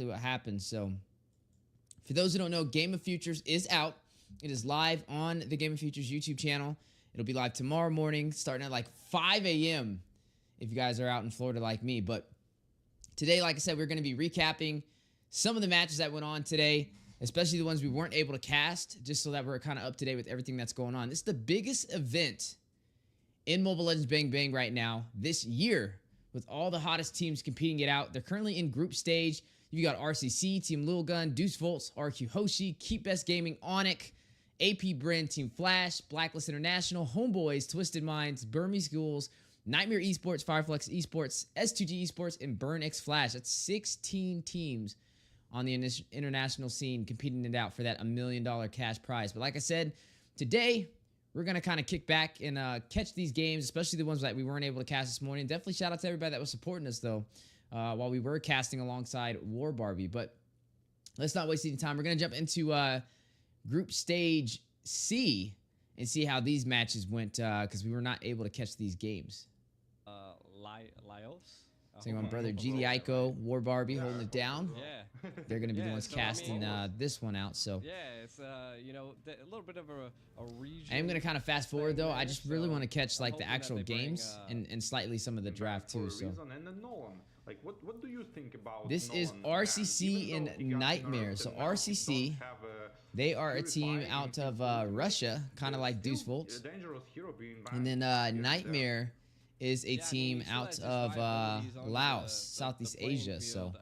what happened. So for those who don't know, Game of Futures is out. It is live on the Game of Futures YouTube channel. It'll be live tomorrow morning, starting at like 5 a.m. if you guys are out in Florida like me. But today, like I said, we're going to be recapping some of the matches that went on today, especially the ones we weren't able to cast, just so that we're kind of up to date with everything that's going on. This is the biggest event in Mobile Legends Bang Bang right now this year, with all the hottest teams competing it out. They're currently in group stage. You got RCC, Team Lil Gun, Deuce Volts, RQ Hoshi, Keep Best Gaming, Onyx, apbren, Team Flash, Blacklist International, Homeboys, Twisted Minds, Burmese Schools, Nightmare Esports, Fireflex Esports, S2G Esports, and Burn X Flash. That's 16 teams on the international scene competing it out for that $1 million cash prize. But like I said, today we're going to kind of kick back and catch these games, especially the ones that we weren't able to cast this morning. Definitely shout out to everybody that was supporting us, though, while we were casting alongside War Barbie. But let's not waste any time. We're going to jump into Group Stage C and see how these matches went, because we were not able to catch these games. Laos? So my brother GD Ico, War Barbie holding it down. Yeah. They're going to be the ones casting this one out. So yeah, it's you know, a little bit of a region. I am going to kind of fast forward though. I just really want to catch like the actual games and slightly some of the draft too. So like, what do you think about this is RCC in Nightmare. So RCC, they are a team out of Russia, kind of like Deuce Volts. And then Nightmare is a team out of Laos, Southeast Asia. So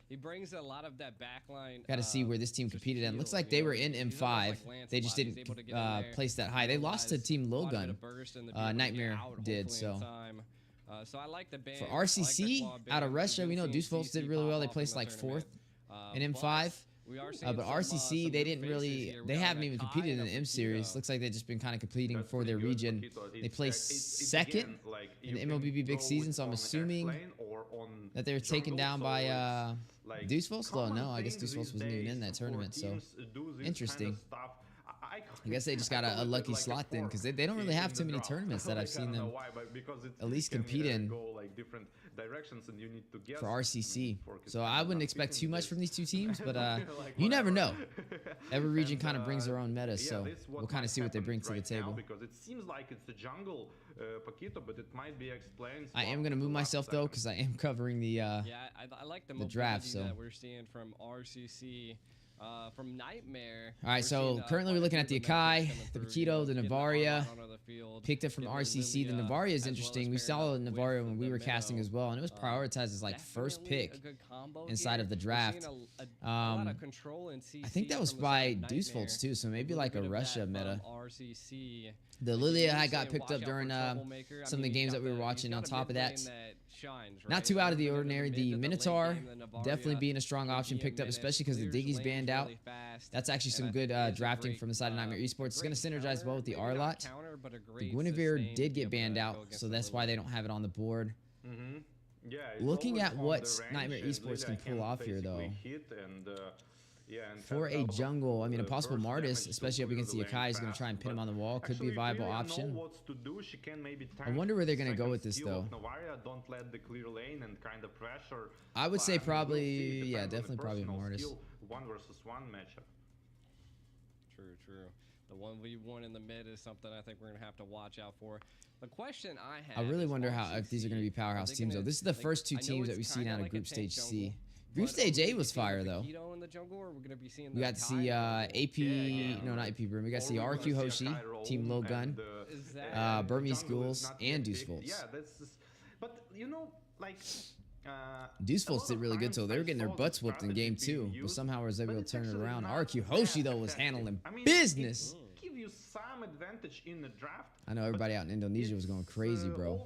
he brings a lot of that backline. Got to see where this team competed, and looks like they were in M5. They just didn't place that high. They lost to Team Lil Gun. Nightmare did. So so I like the band. for RCC out of Russia, we know Deuce Volts did really well. They placed like 4th in M5. But RCC, they didn't really, they haven't even competed in the M series. Looks like they've just been kind of competing for their region. They placed 2nd in the MLBB big season, so I'm assuming that they were taken down by Deuce Volts. Well, no, I guess Deuce Volts wasn't even in that tournament, so interesting. I guess they just got a lucky slot then, because they don't really have too many tournaments that I've seen them at least compete in for RCC. So I wouldn't expect too much from these two teams, but you never know. Every region kind of brings their own meta, so we'll kind of see what they bring to the table. Because it seems like it's a jungle, Paquito, but it might be explained. I am going to move myself though, because I am covering the I like the draft. So that we're seeing from RCC. From Nightmare. All right, so currently we're looking at the Akai, the Paquito, the Navaria. Picked up from RCC. The Navaria is interesting. We saw the Navaria when we were casting as well, and it was prioritized as like first pick inside of the draft. I think that was by Deuce Volts too, so maybe like a Russia meta. The Lilia I got picked up during some of the games that we were watching. On top of that, not too out of the ordinary. The Minotaur definitely being a strong option picked up, especially because the Diggy's banned out. That's actually some good drafting from the side of Nightmare Esports. It's going to synergize well with the Arlot. The Guinevere did get banned out, so that's why they don't have it on the board. Looking at what Nightmare Esports can pull off here, though. For a jungle, I mean, a possible Martis, especially up against the Akai, is going to try and pin him on the wall. Could be a viable option. I wonder where they're going to go with this, though. I would say probably, yeah, definitely probably Martis. 1 versus 1 matchup. True. The 1v1 in the mid is something I think we're going to have to watch out for. The question I have, I really wonder how if these are going to be powerhouse teams, though. This is the first two teams that we've seen out of Group Stage C. Group Stage A was fire, though. We got to see AP, no, not apbren. We got to see RQ Hoshi, Team Lil Gun, Burmese Schools, and Deuce Volts. But you know, like Deuce Volts did really good, so they were getting their butts whooped in game 2, but somehow was able to turn it around. RQ Hoshi though was handling business. Give you some advantage in the draft. I know everybody out in Indonesia was going crazy, bro.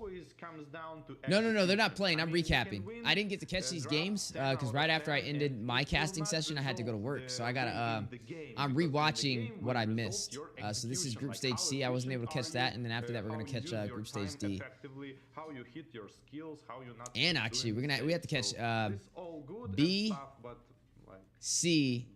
No, they're not playing. I'm recapping. I didn't get to catch these games because right after I ended my casting session, I had to go to work. So I gotta, I'm rewatching what I missed. So this is Group Stage C. I wasn't able to catch that, and then after that, we're gonna catch Group Stage D. And actually, we have to catch B, C,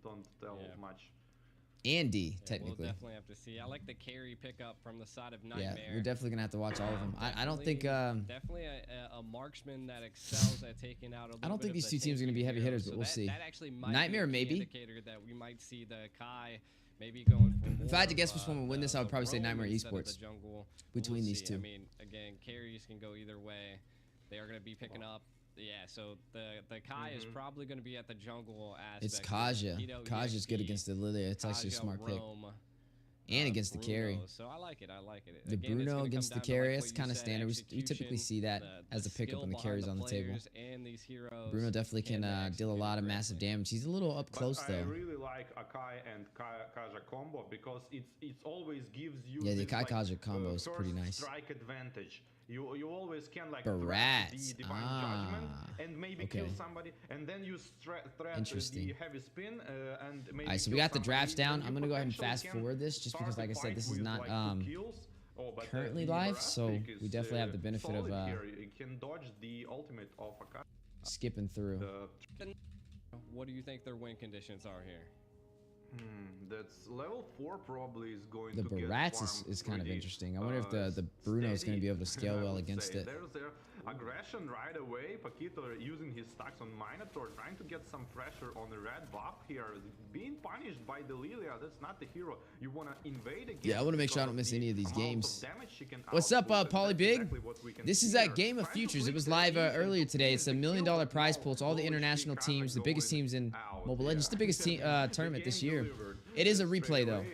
and D, Yeah, technically. we'll definitely have to see. I like the carry pickup from the side of Yeah, Nightmare. we're definitely gonna have to watch all of them. I don't think. Definitely a marksman that excels at taking out a little I don't bit think of these the two teams are gonna be tanky heavy heroes. hitters, but So we'll that, see. That actually might Nightmare, be a key maybe. indicator that we might see the Kai maybe going for more If I had to guess of, which one would win this, I would the probably say roam Nightmare instead of the Esports jungle. between We'll these see. two. I mean, again, carries can go either way. They are going to be picking up. Yeah, so the Kai is probably going to be at the jungle aspect. It's Kaja. Keto, Kaja's good EXP, against the Lilia. It's actually a Kaja, smart pick. Roam, And against the Bruno. carry. So I like it. I like it. The Again, it's Bruno gonna against come the down to, carry, like that's what you kind of said, standard. We typically see that as a pickup skill when the behind carry's on the table. players and these heroes Bruno definitely can deal a lot of massive damage. He's a little up close I though. really like Akai and Kaja combo because it's always gives you Yeah, the this, like, Kaja combo is pretty first nice. strike advantage. You always can like Barats. threat the divine judgment and maybe kill okay. somebody, and then you threat Interesting. the heavy spin and maybe. All right, so we kill got the somebody. drafts down. Then I'm you gonna go ahead and potentially fast can forward this just start because, the like I said, fight this is with, not like, 2 kills. Oh, but, currently the live, Barat so pick we is, definitely have the benefit of solid here. You can dodge the ultimate of Akai. skipping through. What do you think their win conditions are here? That's level 4 probably is going The to get Barats farmed is kind of pretty, interesting. I wonder if the Bruno is going to be able to scale I well would against say. it. There's their aggression right away. Paquito using his stacks on Minotaur, trying to get some pressure on the red buff here. Being punished by the Lilia, that's not the hero you want to invade again. Yeah, I want to make sure I don't miss any of these games. What's What's up, Pauly Big? This is at Game of Futures. It was live earlier today. It's a $1 million prize pool. It's all the international teams, the biggest teams in Mobile Legends, the biggest tournament this year. It is a replay though.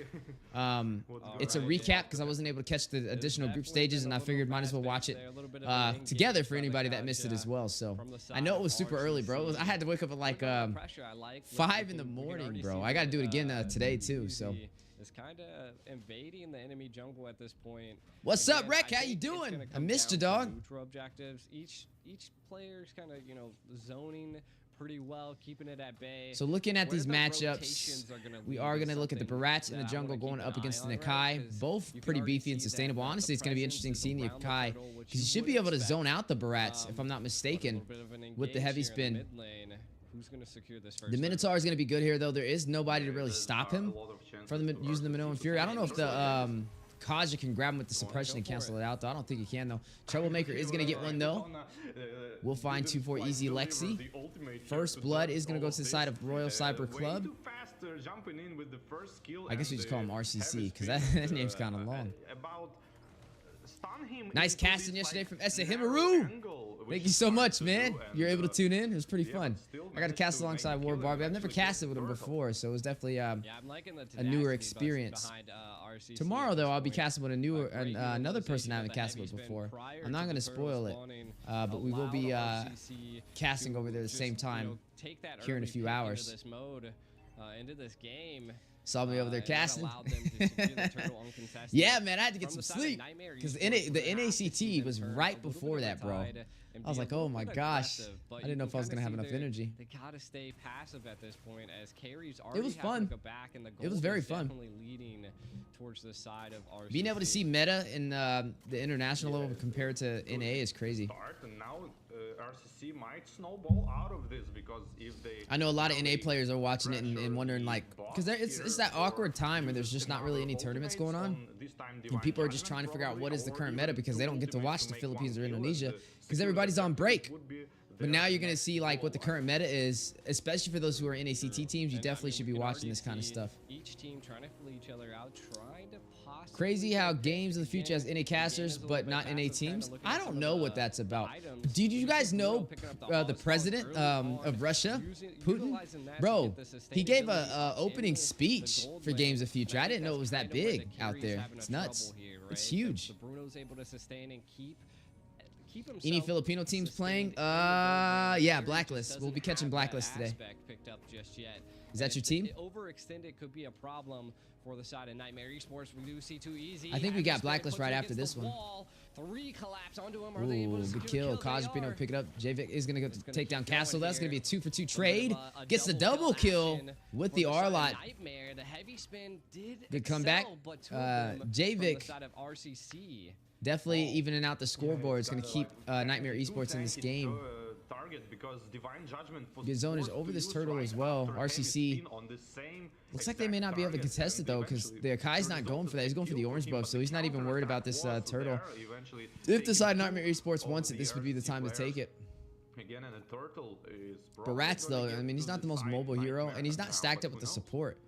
It's a recap because I wasn't able to catch the additional group stages, and I figured might as well watch it together for anybody that missed it as well. So I know it was super early, bro. I had to wake up at like 5 in the morning, bro. I got to do it again today too. So is kind of invading the enemy jungle at this point. What's Again, up, Rek? I How think you it's doing? gonna I come missed you, down to dog. Neutral objectives. Each player's kind of zoning pretty well, keeping it at bay. So looking at Where these the matchups, rotations are gonna we lead are is going to look at the something Barats in the that I jungle wanna going keep up an against eye the on, right? Nakai. 'Cause Both you can pretty already beefy and see that sustainable. the Honestly, it's going to be presence interesting is seeing the around Nakai turtle, which because you you should would be able to expect. zone out the Barats, if I'm not But a mistaken, little bit of an with the engage heavy here in the spin. mid lane. Who's going to secure this first The turret? Minotaur is going to be good here, though. There is nobody to really stop him from using the Minoan Fury. I don't know if the Kaja can grab him with the suppression and cancel it out, though. I don't think he can, though. Troublemaker is going to get one, though. We'll find 2-4 easy Lexi. First Blood is going to go to the side of Royal Cyber Club. I guess we just call him RCC, because that name's kind of long. Nice casting yesterday from Essa Himaru. Thank you so much, man. You're able to tune in. It was pretty fun. I got to cast alongside War Barbie. I've never casted with him before, so it was definitely Yeah, I'm liking the a newer tenacity experience. behind, RCC Tomorrow, at though, this I'll be point. casting with a newer, Great another person I utilization haven't of the casted heavy with spin before. prior I'm not to going to the turtle spoil it, spawning, but we will be allowed RCC casting to over there at the just, same time take that here in a early few pick hours. Into this mode, into this game. Saw me over there And that casting. allowed them to secure the turtle uncontested. Yeah, man, I had to get From some the side of sleep Nightmare because Esports, the we're gonna have to see NACT them was turn right a little before bit that, of bro. tide and I was be a like, oh little my bit gosh. aggressive, but I you didn't know can if I was kinda going to have see enough energy. They gotta stay passive at this point as carries already was having fun. to go back, and the It was gold very is fun. definitely leading towards the side of RCC. Being able to see meta in the international level compared to NA is crazy. And now RCC might snowball out of this because if they. I know a lot of NA players are watching it and wondering, like, because it's that awkward time where there's just not really any tournaments going on. And people are just trying to figure out what is the current meta because they don't get to watch the Philippines or Indonesia because everybody's on break. But now you're going to see, like, what the current meta is, especially for those who are NACT teams. You definitely should be watching this kind of stuff. Each team trying to flee each other out, trying to possibly Crazy how Games of the Future has NA casters, but not NA teams. I don't know what that's about. Did you guys know the president of Russia, Putin? Bro, he gave a opening speech for Games of Future. I didn't know it was that big out there. It's nuts. It's huge. Bruno's able to sustain and keep Any Filipino teams playing? Yeah, Blacklist. We'll be catching Blacklist today. Is that your team? Overextended could be a problem for the side of Nightmare Esports. We do see too easy. I think we got Blacklist right after this one. Three collapse onto him. Are they able Ooh, to good secure kill. the kill? They Kajapino are. pick it up. JVIC is going to go take down keep Castle. going That's going to be a here. 2-for-2 A trade. bit of a Gets the double kill action with for the side of R-Lot. Nightmare. The heavy spin did Good comeback. excel, but two of them from the JVIC side of RCC. definitely evening out the scoreboard. It's going to keep Nightmare Esports in this game. Target because Divine Judgment Good zone is over this turtle as well. RCC Looks like they may not be able to contest it though, because the Akai's not going for that. He's going for the orange buff, so he's not even worried about this turtle. If the side Nightmare Esports wants it, this would be the time to take it. Again, and the turtle is But Rats though, I mean, he's not the most mobile hero, and he's not stacked up with the support.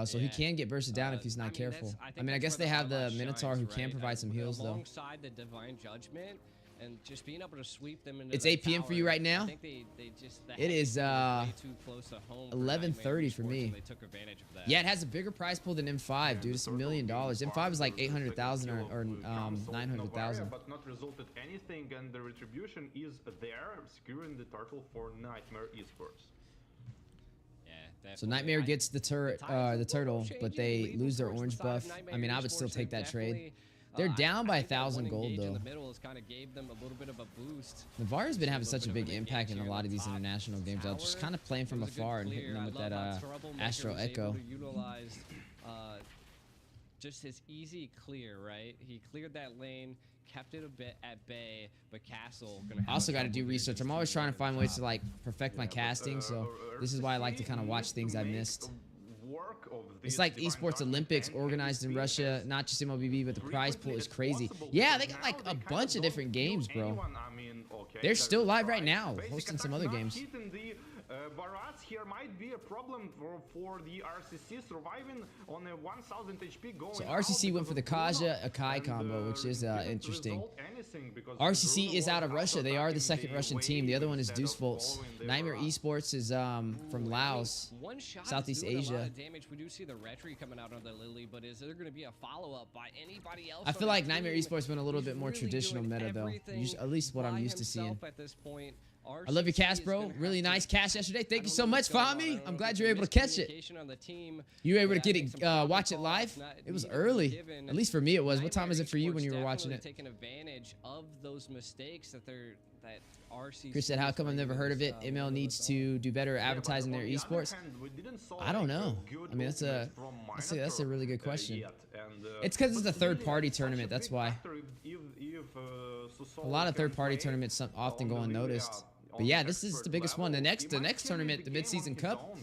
So he can get bursted down if he's not careful. I mean, I guess they have the Minotaur who can provide some heals though. Alongside the Divine Judgment and just being able to sweep them into It's 8 p.m. for you right now. I think they just, It is way too close to home for 11:30 for me. They took advantage of that. Yeah, it has a bigger prize pool than M5, dude. It's $1 million. M5 is like 800,000 or 900,000. But not resulted anything, and the retribution is there, securing the turtle for Nightmare Esports. So Nightmare gets the turtle, but they lose their orange buff. I mean, I would still take that trade. They're down by 1,000 gold though. Navarre's been having such a big impact in a lot of these international games. I'm just kind of playing from afar and hitting them with that Astro Echo. Just his easy clear, right? He cleared that lane, kept it a bit at bay, but Castle gonna have Also got to do research. I'm always trying to find ways to like perfect my casting, so this is why I like to kind of watch things I missed. It's like esports Olympics organized in Russia, not just MLBB, but the prize pool is crazy. Yeah, they got like a bunch of different games, bro. They're still live right now, hosting some other games. Barats here might be a problem for the RCC surviving on a 1000 HP going. So RCC went for the Kaja Akai combo, which is interesting. RCC is out of Russia. They are the second Russian team. The other one is Deuce Volts. Nightmare Esports is from Laos, Southeast Asia. We do see the retry coming out on the Lily, but is there going to be a follow-up by anybody else? I feel like Nightmare Esports went a little bit more traditional meta though. At least what I'm used to seeing. At this point. I love your cast, bro. Really nice cast yesterday. Thank you so much, Fami. I'm glad you were able to catch it. You were able to get it, watch it live? It was early. At least for me it was. What time is it for you when you were watching it? Taking advantage of those mistakes that RCC. Chris said, how come I've never heard of it? ML needs to do better advertising their esports. I don't know. I mean, that's a really good question. It's because it's a third-party tournament. That's why. A lot of third-party tournaments often go unnoticed. But yeah, this is the biggest one. The next tournament, the Mid-Season Cup,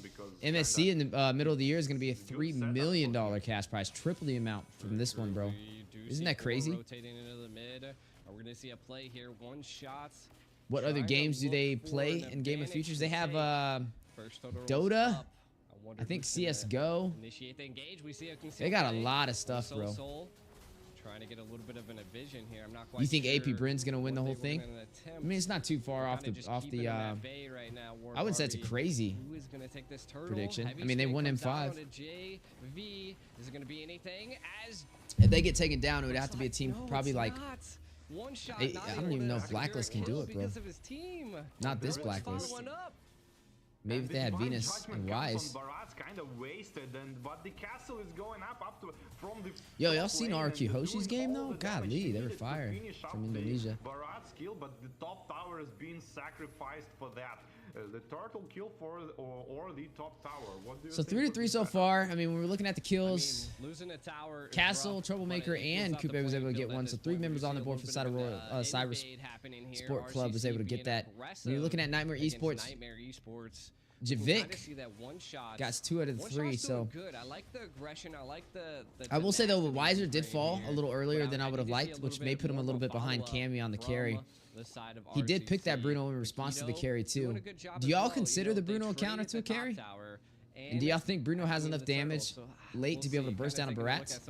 MSC in the middle of the year is going to be a $3 million cash prize, triple the amount from this one, bro. Isn't that crazy? Rotating into the mid. We're going to see a play here. One shot. What other games do they play in Game of Futures? They have Dota. I think CS:GO. They got a lot of stuff, bro. Trying to get a little bit of an vision here. I'm not quite You think sure apbren's gonna win the whole thing? I mean, it's not too far off the I would say it's a crazy prediction. I mean, they won M5. Is it gonna be anything? If they get taken down, it would have to be a team probably like. I don't even know if Blacklist can do it, bro. Not this Blacklist. Maybe if they had Venus and Wise. Yo, y'all seen RQ Hoshi's game though? Godly, they were fire from Indonesia. But the top tower is being sacrificed for that. The turtle kill or the top tower. What do you so think 3-3 so far. I mean, when we're looking at the kills, losing a tower, Castle, Troublemaker, and Coupe was able to get one. So 3 members on the board for side of Royal Cyber Sport Club was able to get that. When you're looking at Nightmare Esports, Javik got 2 out of the 3. So I like the aggression. I like the I will say though, Weiser did fall a little earlier than I would have liked, which may put him a little bit behind Cammy on the carry. He did pick that Bruno in response to the carry too. Do y'all consider the Bruno counter to a carry? And do y'all think Bruno has enough damage late to be able to burst down a Barats?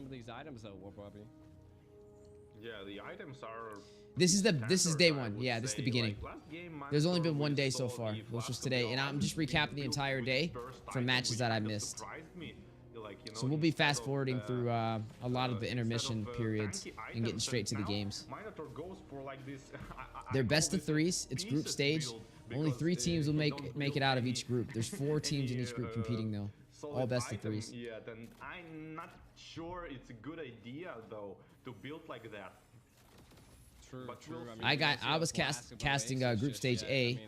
Yeah, the items are. This is day 1. Yeah, this is the beginning. There's only been 1 day so far, which was today, and I'm just recapping the entire day from matches that I missed. So we'll be fast forwarding through a lot of the intermission periods and getting straight to the games. They're best of 3s. It's group stage. Only 3 teams will make it out of each group. There's 4 teams in each group competing though. All best of 3s. Yeah, then I'm not sure it's a good idea though to build like that. True. I was casting group stage A.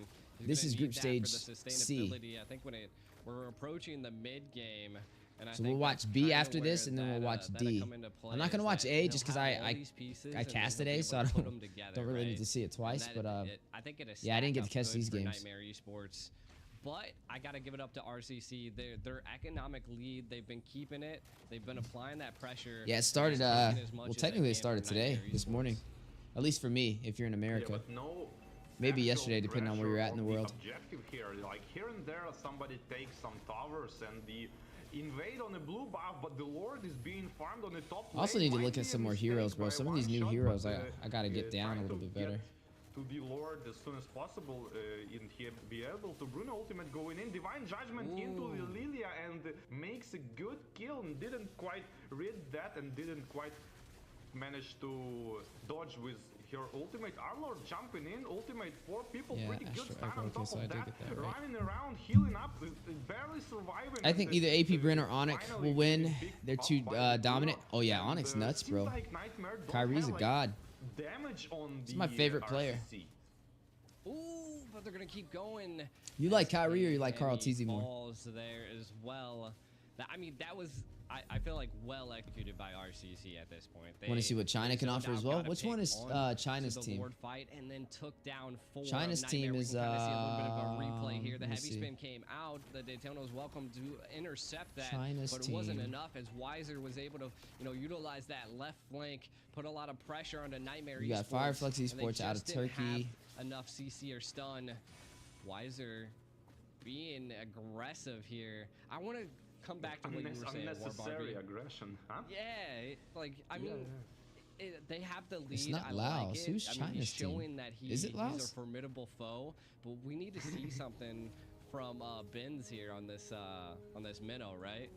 This is group stage C. I think when we're approaching the mid game. So we'll watch B after this, and then we'll watch D. I'm not gonna watch A just because I casted A, so I don't really need to see it twice. But yeah, I didn't get to catch these games. But I got to give it up to RCC. Their economic lead, they've been keeping it. They've been applying that pressure. Yeah, it started, well, technically it started today, this morning. At least for me, if you're in America. Yeah, but no Maybe actual yesterday, depending on where you're at in the pressure world. on objective here, like here and there, somebody takes some towers and the invade on the blue buff, but the Lord is being farmed on the top lane. Also need to Might look be at a some more mistake heroes, bro. by Some of one these new shot, heroes, but, I gotta get down trying a little to bit better. get to the Lord as soon as possible, and he be able to Bruno ultimate going in, Divine Judgment into the Lilia, and makes a good kill, and didn't quite read that, and didn't quite manage to dodge with her ultimate. Our Lord jumping in, ultimate 4 people, Yeah, pretty good Astro stun Echo, on okay, top so I of did that, get that right. running around, healing up, barely surviving. I think either apbren or Onyx will win. They're too dominant. Oh yeah, Onyx nuts, bro. Kyrie's a god. Damage on He's my favorite player. RCC. Ooh, but they're going to keep going. You like Kyrie or you like Carl Tizzy more? Falls there as well. I mean, that was, I feel like, well executed by RCC at this point. Want to see what China can offer as well? Which one is China's the team? Lord fight and then took down 4. China's Nightmare. team We is, can kinda see a little bit of a replay here. The let me heavy see. spin came out. The Daytona was welcome to intercept that, China's but it wasn't team. enough as Weiser was able to, utilize that left flank, put a lot of pressure onto Nightmare You got Esports, Fireflux and they Esports out of just didn't Turkey. have enough CC or stun. Weiser being aggressive here. I want to come back to what you were saying, Unnecessary Warbomb. aggression, huh? Yeah, I mean, they have the lead. It's not I Laos. like it. Who's he's China's team? showing that Is it he's Laos? a formidable foe, but we need to see something from Benz here on this minnow, right?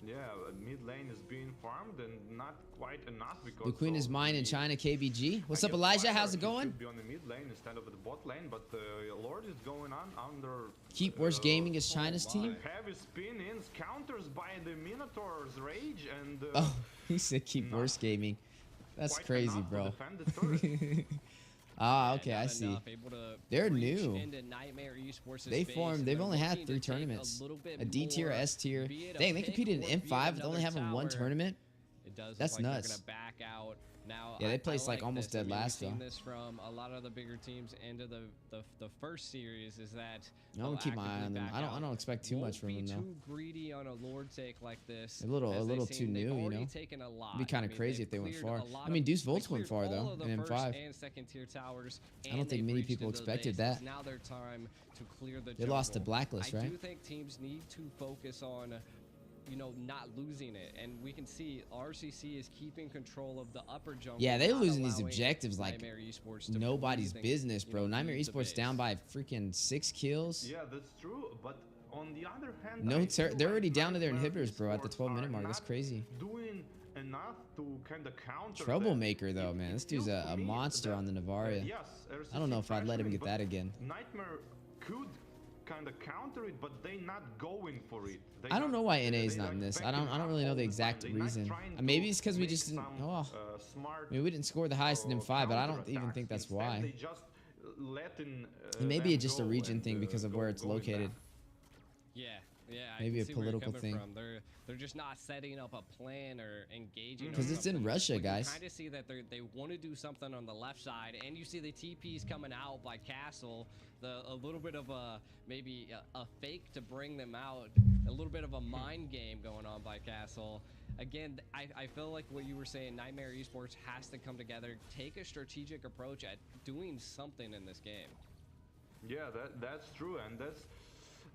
Yeah, mid lane is being farmed and not quite enough because The Queen is of mine in the- China, KBG. What's I up, guess Elijah? Fire How's it going? should be on the mid lane instead of the bot lane, but Lord is going on under. Keep Worst Gaming is China's my. team. Heavy spin-ins, counters by the Minotaur's rage, and Oh, he said keep not Worst Gaming. That's quite crazy, enough to bro. defend the turret. Ah, Yeah, okay, not I see. enough, able to They're reach new. into Nightmare Esports' They space, formed. and They've they're only had looking 3 to take tournaments. little bit A D tier, more, S tier. be it a Dang, they pick competed or in be M5 it with only another having 1 tower. tournament. It does That's look like nuts. they're gonna back out now. Yeah, they I placed, like, almost this. dead last, We've seen though. this from a lot of the bigger teams into the first series. Is that I'm gonna keep my eye on them. I don't expect too much from them Won't though. be too greedy on a Lord take like this. A little as they've too seen. They've new, you already know? taken a lot. It'd be kind I of mean, crazy they've if they went cleared far. a lot I mean, of- Deuce they Volts went cleared far all though of the in first M5. and second tier towers. I don't and think they've many reached people into the expected base. It's that. now their time to clear the They lost to jungle. Blacklist, I right? do think teams need to focus on not losing it, and we can see RCC is keeping control of the upper jungle. Yeah, they're not losing these allowing objectives like Nightmare Esports to nobody's breathe and, business, bro. Nightmare leave the Esports down base. by freaking 6 kills. Yeah, that's true, but on the other hand, No, I feel they're already like down to their Nightmare inhibitors, bro, at the Esports 12-minute are mark. That's not crazy. Doing enough to kind of counter Troublemaker, that. though, man. This dude's feels a to me monster that, on the Navaria. yes, I don't know if I'd let him pressuring, get but that again. Nightmare could kind of counter it, but they not going for it. They I don't know why NA they is not like in this. I backing don't up really know all the time. exact They not reason. trying Maybe to it's because we make just didn't. some, Oh, smart, I mean, we didn't score the highest in M5, but I don't even think that's Instead, why. They just letting, Maybe them it's just a go region and, thing because of where it's going located. back. Yeah, I Maybe can a see where you're political coming thing. from. They're just not setting up a plan or engaging. on 'Cause it's in something. Russia, But guys. You kind of see that they want to do something on the left side, and you see the TPs coming out by Castle. A little bit of maybe a fake to bring them out. A little bit of a mind game going on by Castle. Again, I feel like what you were saying, Nightmare Esports has to come together, take a strategic approach at doing something in this game. Yeah, that's true, and that's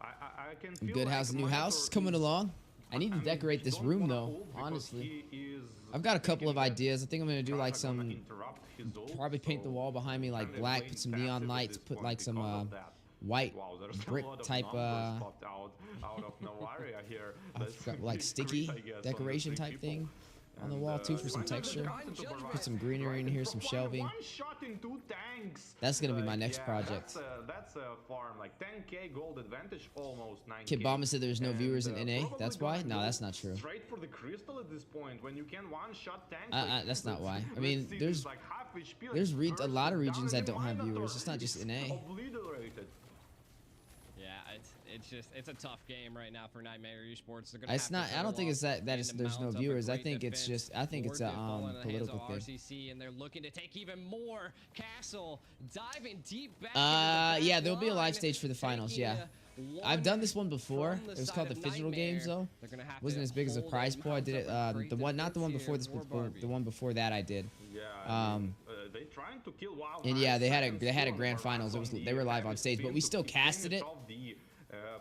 I can feel Good like house, new Minotaur house coming is- along. I need to mean, decorate he this don't room wanna though. ult because Honestly, he is I've got a couple of thinking that ideas. I think I'm gonna do like Trash are gonna some. interrupt his ult, Probably paint the so wall behind me like kinda black. playing Put some passive neon at lights. this Put point like some because of that. white Wow, there's brick a lot of type. numbers popped out of Navaria here. I That's forgot, pretty like great, sticky I guess, on the decoration 3 type people. thing on the And, wall too for some why not texture. just Put some greenery in here, some shelving. One shot in 2 tanks. That's gonna be my next yeah, project. That's a farm, like 10k gold advantage, almost 9k. Kid Bomba said there's no And, viewers in NA. probably That's why? gonna No, go that's not true. Straight for the crystal at this point when you can one-shot tank. That's not why. I let's mean, see there's this, like, half HP, like, there's a lot of burst regions down that don't and have the viewers. Minotaur It's not just is NA. Obliterated. Yeah, it's a tough game right now for Nightmare Esports. They're gonna It's have to not. I don't think it's that. in Is the there's no mount of a viewers. I great think it's defense. just. I think it's a Ford did fall in the hands political of thing. RCC, and they're looking to take even more. Castle diving deep back. Yeah, there'll be a live stage for the finals. Yeah, I've done this one before. It was called the Digital Games though. Wasn't as big as a prize pool. I did it. The one, not the one before this, but the one before that I did. Yeah, they trying to kill Wild And Knight yeah, they had seconds a still grand on finals. It was the they were live on stage, but we to still 15 casted it of the,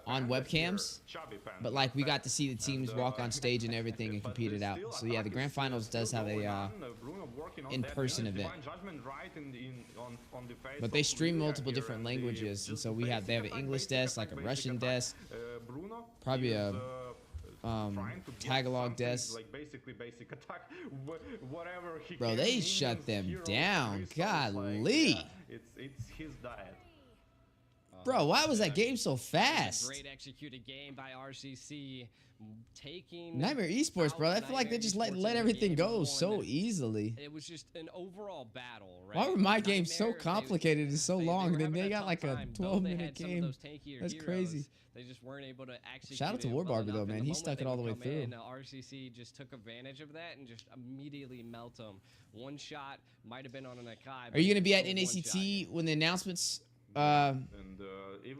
on Panda here, webcams. Chubby Panda, But like we got to see the and, teams walk on stage and everything and but compete it out. still So yeah, the attack grand is finals still does have going a on. Bruno working on in-person that. event. Divine Judgment right on the face But they of stream Lilia multiple here, different and languages, and just so we have they have an basic English attack, desk, like a basic Russian attack. desk, Bruno probably is, a trying to get Tagalog something, desk. like basically basic attack, whatever he Bro, can. they Minions, shut them heroes, down. crystals, like, Golly. yeah, it's his diet. Bro, why was that game so It was a fast? Great executed game by RCC, taking Nightmare Esports, bro. I out feel like they Nightmare just Esports in let the everything game go one. so easily. It was just an overall battle, right? Why were my games so Nightmare, complicated and so long? were Then having they a got tough like a time. Though they 12-minute had some of game. those tankier That's heroes, crazy. They just weren't able to execute Shout out to it War well Barbie, though, enough. man. And the He moment stuck they it all the would way come through. in, RCC just took advantage of that and just immediately melt them. One shot might have been on an Akai. Are you gonna be at NACT when the announcements? And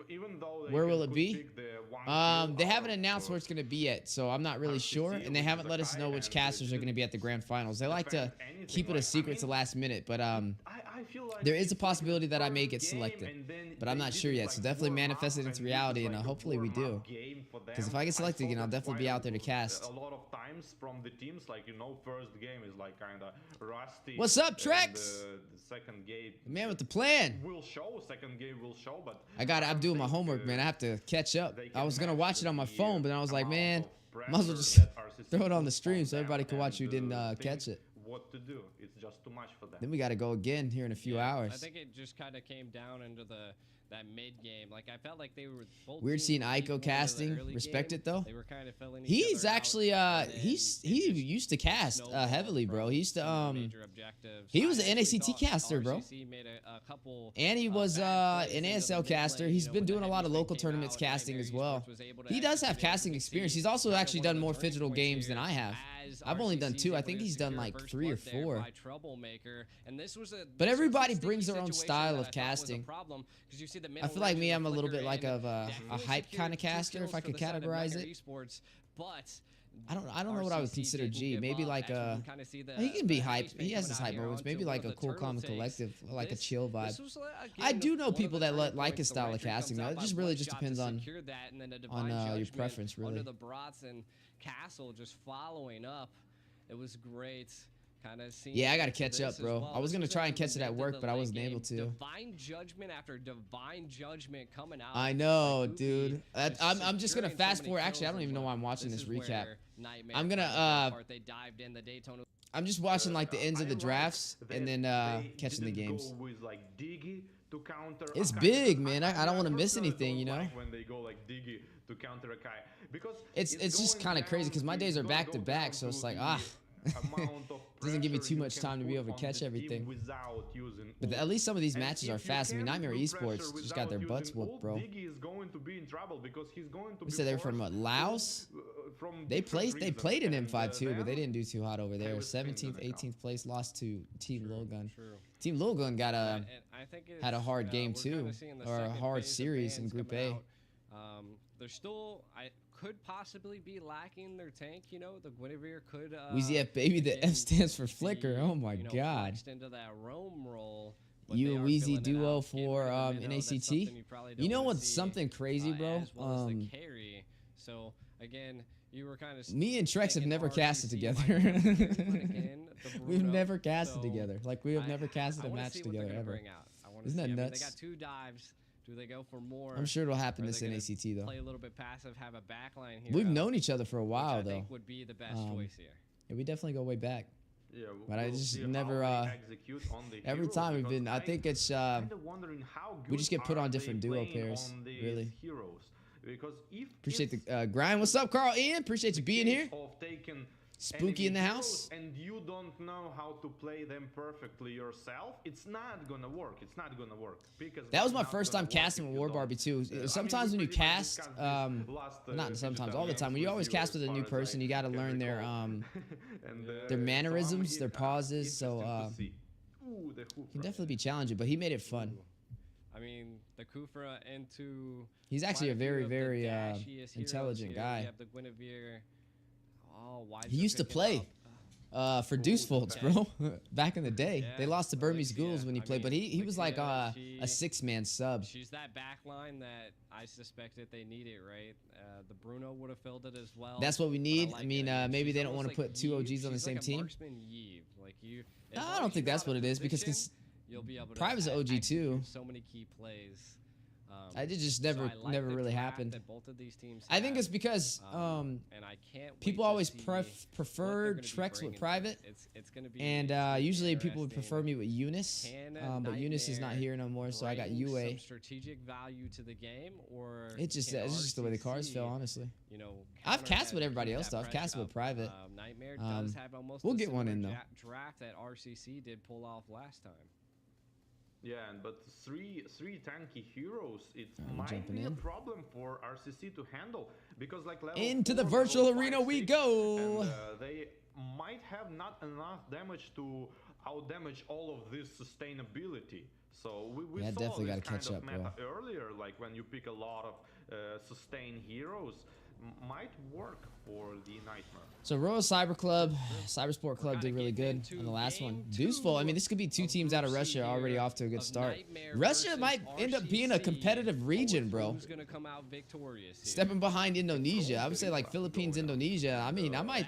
even though Where will it could be? pick the one kill They haven't out announced where of it's gonna be yet, so I'm not really RCC, sure, and they which haven't is let us Akai, know which and casters it are gonna be at the grand finals. They like to defend anything, keep it a like, secret I to mean, last minute, but I feel like there is a it's like possibility that I may get first game, selected, and then but I'm they not did sure it, yet. like, So definitely warm up, manifest it and into this is reality, like and a hopefully we warm-up do. game for Because if them. I get selected saw again, I'll that definitely be quite out there to cast. a lot of times from the teams, like first game is like kind of rusty. What's up, and, Trex? the second game The man with the plan. will show. Second game will show, but I'm doing my think, homework, man. I have to catch up. they I was can gonna watch match it on my the phone, but then I was like, amount man, of might as well pressure just that RCC throw it on the puts stream so them everybody can watch who and, didn't think catch it. What to do? It's just too much for them. Then we got to go again here in a few Yeah, hours. I think it just kind of came down into that mid game. Like I felt like they were both Weird teams seeing deep Aiko more into the casting. early Respect game. it, though. They were kind of filling each He's other actually out, and then he it just used to cast snowballed heavily, bro. from He used to some major objectives. he was I an actually NACT thought caster, bro. RCC made a couple, and he was bad plays an into the ASL mid caster. lane, He's you know, been when the doing a lot of heavy local thing came tournaments out, casting Nightmare as well. Esports was able to He does have execute it, and casting you experience. see He's also kind of actually one of done the more turning digital points games than here I have. as I've only done RCC 2. I able think to he's done secure like first 3 or blood there 4. by Troublemaker, and this was But this was everybody sticky brings their own situation style that of I thought was a casting. problem, 'cause you see the I middle feel like range me, of I'm the a little bit flicker like in, of a definitely hype secured kind of 2 caster, if kills I for could the side of categorize Nightmare it. Esports, but I don't know what I would RCC consider didn't G. give Maybe up, like as we a. can kinda see the- He can be the hype. heavy He has his coming out hype here moments. onto Maybe one like of a the cool, turtle calm, and takes. collective, like a This- chill vibe. this was, I again, do know one of people the that turning like points. his The style of Red Tree comes casting. out It by just one really just shot depends to on secure that, and then a Divine your Judgment preference, really. Under the brats and Castle just following up. It was great. Kind of seeing. Yeah, I gotta into catch this up, as bro. well. I was This gonna try and into the catch it at mid to work, the but I late wasn't able game. to. Divine Judgment after Divine Judgment coming out. I know, by Goofy, dude. just I'm just gonna securing so fast many forward. Actually, I kills don't as even know well. why I'm watching this is recap. where Nightmare I'm gonna, played the part. They dived in the Daytona. I'm just watching like the ends of the I like drafts that and then they catching the didn't games. go with, like, Diggy to counter It's Akai, big, because man. I don't wanna miss personally anything, you don't know? like when they go like Diggy to counter Akai, because It's just going kind of crazy down because my to- days are it's gonna back to go back, down so it's to like the amount of doesn't give me pressure too you much can time to be put able to on catch the team everything. without using But ult. at least some of these And matches if are you fast. I mean, can Nightmare do Esports pressure just got their without butts using whooped, ult, bro. Diggy is going to be in trouble because he's going to You be said they're from forced what, Laos? from They different they reasons. played in And, M5 too, but they then didn't do too hot over there. was pinned 17th, in the count. 18th place, lost to Team Lilgun. True. Team Lilgun got And I think had a it's, hard game we're too, kinda seeing the or a second hard phase of series in bans Group coming A. out. They're still, I could possibly be lacking their tank. You know, the Guinevere could. Weezy F baby, the again, F stands for flicker. be, Oh my you know, god. flexed into that roam role. but You they and are Weezy filling it duo out, getting for rid of the minnow. That's NACT. something you probably You don't know wanna what's see, something crazy, bro? as well as the carry. So again, you were kind of. Me and Trex have never casted together. We've Bruno, never casted so together. Like we have never casted I a wanna match see what together they're gonna ever. bring out. I wanna Isn't that see. I mean, nuts? they got 2 dives. Do they go for more? I'm sure it'll happen Or are this they gonna NACT though. Play a little bit passive, have a backline here. We've known each other for a while I though. think would be the best choice here. Yeah, we definitely go way back. Yeah, But I we'll just see how never, they execute on the Every heroes, time we've because been, I think it's kinda wondering how we just good get put on are they different duo playing pairs, on these really. heroes. Because if appreciate it's the grind. What's up, Carl Ian? Appreciate you being here. of taking spooky in the enemy house. heroes and you don't know how to play them perfectly yourself, it's not gonna work. It's not gonna work because That was my not first gonna time work casting if with you War don't. Barbie too. I mean, Sometimes we when you pretty much cast, discussed this last, not sometimes, all the games time. When you always with you, cast with as a new far as person, I you got to can learn their recall. And, their so mannerisms, their pauses. So interesting to see. Ooh, the it can Hoofra. definitely be challenging, but he made it fun. I mean, the Kufra into. He's actually a quite few very, of the very dashiest heroes intelligent here. guy. We have the Guinevere. Oh, why is He it used to picking play up? for Deuce Folds, bro. Back in the day, Yeah, they lost to Burmese Alexia, Ghouls when he I played, but mean, he was like Alexia, a 6-man sub. She's that back line that I suspected they needed, right? The Bruno would have filled it as well. That's what we but need. like I mean, it. maybe She's they don't almost want to like put two Yves. OGs on the She's same like a team. marksman Yves. Like you, as No, long I don't as think you're that's out what of it is because position, you'll be able to Prive is an OG too. execute so many key plays. I did just so never I like the really draft happened. that both of these teams I think have. it's because And I can't wait people to always see what they're prefer gonna be Treks with bringing. Private, It's gonna be and usually people would interesting. prefer me with Eunice, Can but Eunice is not Nightmare here no more, so I got bring UA. some strategic value to the game, or It's just can it's just the way the cards RCC, fell, honestly. You know, I've counter cast that, with everybody keep else, that though. I've pressure casted with up. Private. Nightmare does have almost we'll a get one in, similar though. draft that RCC did pull off last time. Yeah, but three tanky heroes, it I'm might jumping be a in. problem for RCC to handle because like level Into the 4, virtual level arena 5, we 6, go. And, they might have not enough damage to out-damage all of this sustainability. So we Yeah, saw definitely this gotta kind catch of up, meta bro. earlier, like when you pick a lot of sustain heroes, might work for the Nightmare. So Royal Cyber Club, Cybersport Club did really good on the last one. Deuceful, I mean, this could be two teams out of Russia already off to a good start. Russia might end up being a competitive region, bro. Who's gonna come out victorious here? Stepping behind Indonesia, I would say like Philippines, Indonesia. I mean, I might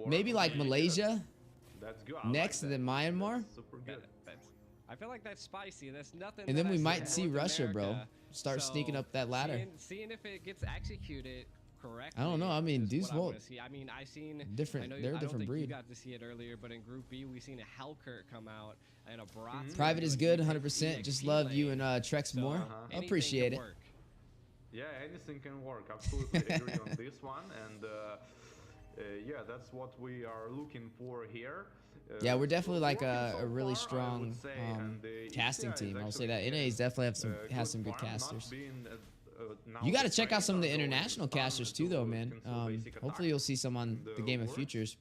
maybe like Malaysia That's good. I next, like and that. then Myanmar, Super good. I feel like that's spicy. That's nothing. and then that we I might see North Russia, bro, America. start So, sneaking up that ladder. Seeing if it gets executed correctly. I don't know. I mean, is Deuce what I wanna Volt, see. I mean, I seen different. I know, They're a I don't different think breed. You got to see it earlier, but in Group B, we seen a Hellkurt come out and a Brat. Private is good, 100%. Just love you and Trex more. anything Appreciate can it. work. Yeah, anything can work. Absolutely agree on this one. And yeah, that's what we are looking for here. Yeah, we're definitely like working a so really far, I strong would say, and, casting Ixia is team. I'll say actually, that. NA's definitely has some good farm, not casters. being, now You got to the check out some of the trainer, international going casters farm too, though, to man. cancel basic Hopefully attack. you'll see some on the Game of works Futures.